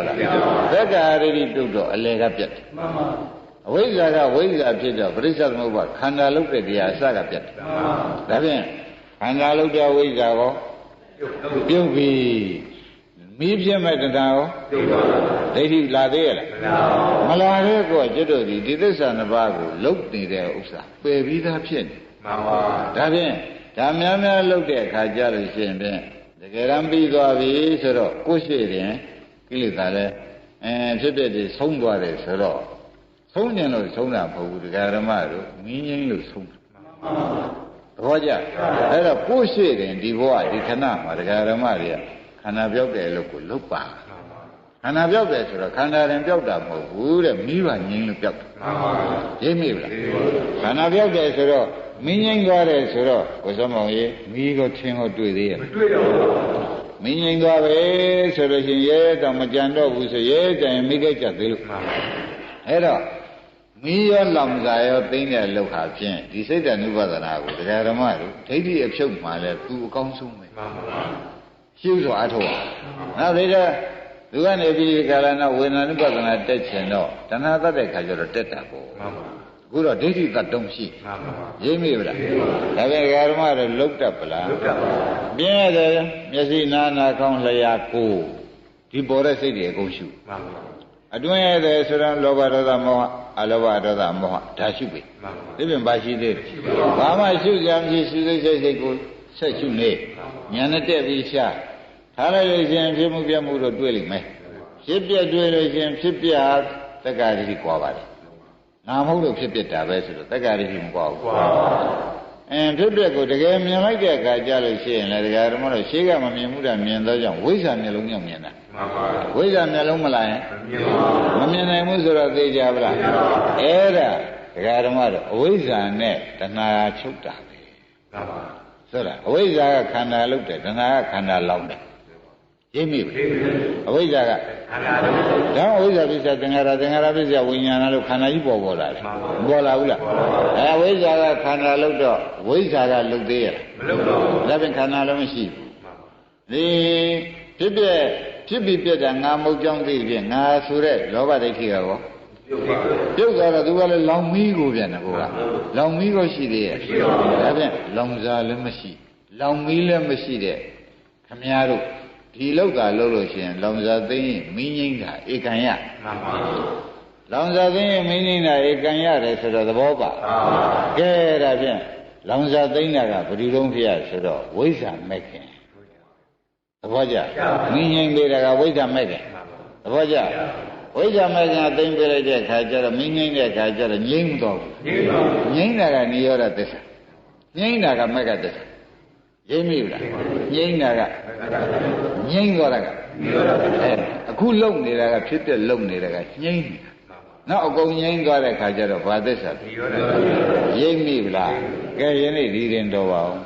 တက္ကာရိပြုတ်တော့အလယ်ကပြတ်တယ်မှန်ပါအဝိဇ္ဇာကဝိဇ္ဇာဖြစ်တော့ပရိစ္ဆေသမုပ္ပါခန္ဓာလုတ်တဲ့တရားအစကပြတ်တယ်မှန်ပါဒါဖြင့်ခန္ဓာလုတ်တဲ့ဝိဇ္ဇာကိုပြုတ်ပြီမီးပြမဲ့တရားရောပြုတ်ပါဒိဋ္ဌိလာသေးရဲ့လားမလာတဲ့ကောကျွတ်တို့ဒီသစ္စာနှစ်ပါးကိုလုတ်နေတဲ့ဥစ္စာပယ်ပြီးသားဖြစ်နေမှန်ပါဒါဖြင့်ဒါများလုတ်တဲ့အခါကျလို့ရှိရင်ဖြင့်တကယ်တမ်းပြီးသွားပြီဆိုတော့ကိုယ်ရှိရင် ကိလေသာလည်းဖြစ်ဖြစ်ဒီဆုံးသွားတယ်ဆိုတော့ဆုံးကျင်လို့ဆုံးတာမဟုတ်ဘူးတရားဓမ္မတို့ငင်းငင်းလို့ဆုံးတာသဘောကျအဲ့တော့ကိုယ်ရှိတယ်ဒီဘဝဒီခဏမှာတရားဓမ္မတွေကခန္ဓာပြောက်တယ်လို့ကိုလုတ်ပါခန္ဓာပြောက်တယ်ဆိုတော့ခန္ဓာရင်ပြောက်တာမဟုတ်ဘူးတဲ့မိဘငင်းလို့ပြောက်တယ်ရိပ်မိလားခန္ဓာပြောက်တယ်ဆိုတော့မင်းငင်းသွားတယ်ဆိုတော့ကိုစောမောင်ကြီးမိကိုထင်းကိုတွေ့သေးရဲ့မတွေ့တော့ဘူးမင်းငင်းသွားပဲဆိုလို့ရှိရင်ရဲတော့မကြံတော့ဘူးဆိုရဲကြရင်မိခဲ့ကြသေးလို့အဲ့တော့မီးရောလောင်စာရောသိမ့်တဲ့လောက်ဟာဖြင့်ဒီစိတ်တ ानु ပဒနာကိုတရားဓမ္မတို့ဒိဋ္ဌိအဖြုတ်မှလည်းသူအကောင်းဆုံးပဲရှုဆိုအထောက်နောက်သေးတယ်သူကနေပြီးကာလနာဝေဒနာ ानु ပဒနာတက်ချင်တော့တဏှာတတ်တဲ့ခါကျတော့တက်တာပေါ့အခုတော့ဒိဋ္ဌိတတ်တုံးရှိရိပ်မိဗလားဒါပေမဲ့ဓမ္မတော့လုတ်တတ်ပလားလုတ်တတ်ပါပြင်းရတယ်မျက်စိနာနာကောင်းလျာကိုဒီပေါ်တဲ့စိတ်တွေအကုန်ရှုအတွင်းရတယ်ဆိုတော့လောဘဒေါသမောဟအလောဘဒေါသမောဟဒါရှုပြီဒီပြင်ပါရှိသေးတယ်ဘာမှရှုကြမ်းရှိရှုစိတ်ကိုဆက်ရှုနေဉာဏ်နဲ့တက်ပြီးရှာထားလိုက်လို့ရှင်ဖြစ်မှုပြမှုတို့တွေ့လိမ့်မယ်ဖြစ်ပြတွေ့လို့ရှင်ဖြစ်ပြတက္ကရာတိကွာပါတယ်ငါမဟုတ်လို့ဖြစ်ပြတာပဲဆိုတော့တက္ကရာတိမကွာဘူးဖြစ်ပြကိုတကယ်မြင်လိုက်တဲ့အခါကျလို့ရှိရင်လည်းတရားဓမ္မတို့ရှေးကမမြင်မှုတာမြင်သောကြောင့်ဝိဇ္ဇာမျက်လုံးကြောင့်မြင်တာဝိဇ္ဇာမျက်လုံးမလာရင်မမြင်နိုင်ဘူးဆိုတော့သိကြပါလားအဲ့ဒါတရားဓမ္မတို့အဝိဇ္ဇာနဲ့တဏှာချုပ်တာပဲဆိုတာအဝိဇ္ဇာကခန္ဓာလုပ်တယ်တဏှာကခန္ဓာလောင်းတယ်ရိပ်မိပြီအဝိဇ္ဇာကခန္ဓာလုပ်တယ်ဒါအဝိဇ္ဇာပစ္စယသင်္ခါရသင်္ခါရပစ္စယဝိညာဏလို့ခန္ဓာကြီးပေါ်လာတယ်မပေါ်လာဘူးလားဝိဇ္ဇာကခန္ဓာလုပ်တော့ဝိဇ္ဇာကလုပ်သေးရဲ့မလုပ်တော့ဘူးဒါပြင်ခန္ဓာလည်းမရှိဘူးဒီဖြစ်ပြီးပြက်တာငါမဟုတ်ကြောင်းသိဖြင့်ငါဆိုတဲ့လောဘဒိဋ္ဌိကရောပြုတ်သွားတော့သူကလည်းလောင်မီးကိုပြန်တယ်ကိုကလောင်မီးကိုရှိသေးရဲ့ဒါဖြင့်လောင်စားလည်းမရှိလောင်မီးလည်းမရှိတဲ့ခမည်းတော်ဒီလောက်ကလှုပ်လို့ရှိရင်လောင်စားသိရင်မင်းငိမ့်တာဧကံရမှန်ပါလောင်စားသိရင်မင်းငိမ့်တာဧကံရတယ်ဆိုတော့သဘောပါကဲဒါဖြင့်လောင်စားသိတာကဘယ်လိုလုံးဖြစ်ရဆိုတော့ဝိဇ္ဇာမဲ့ခင်သဘောကျမင်းငိမ့်ပေးတာကဝိဇ္ဇာမဲ့ခင်သဘောကျဝိဇ္ဇာမဲ့ခင်အသိမ့်ပြလိုက်တဲ့အခါကျတော့မင်းငိမ့်တဲ့အခါကျတော့ငြိမ့်မတော့ဘူးငြိမ့်တာကနိရောဓသစ္စာငြိမ့်တာကမက္ခသစ္စာရိပ်မိလားငြိမ့်တာကငြိမ့်သွားတာကအခုလုံနေတာကဖြစ်တဲ့လုံနေတာကငြိမ့်နေတာနောက်အကုန်ငြိမ့်သွားတဲ့ခါကျတော့ဘာသစ္စာရိပ်မိလားကဲယနေ့ဒီရင်တော်ပါအောင်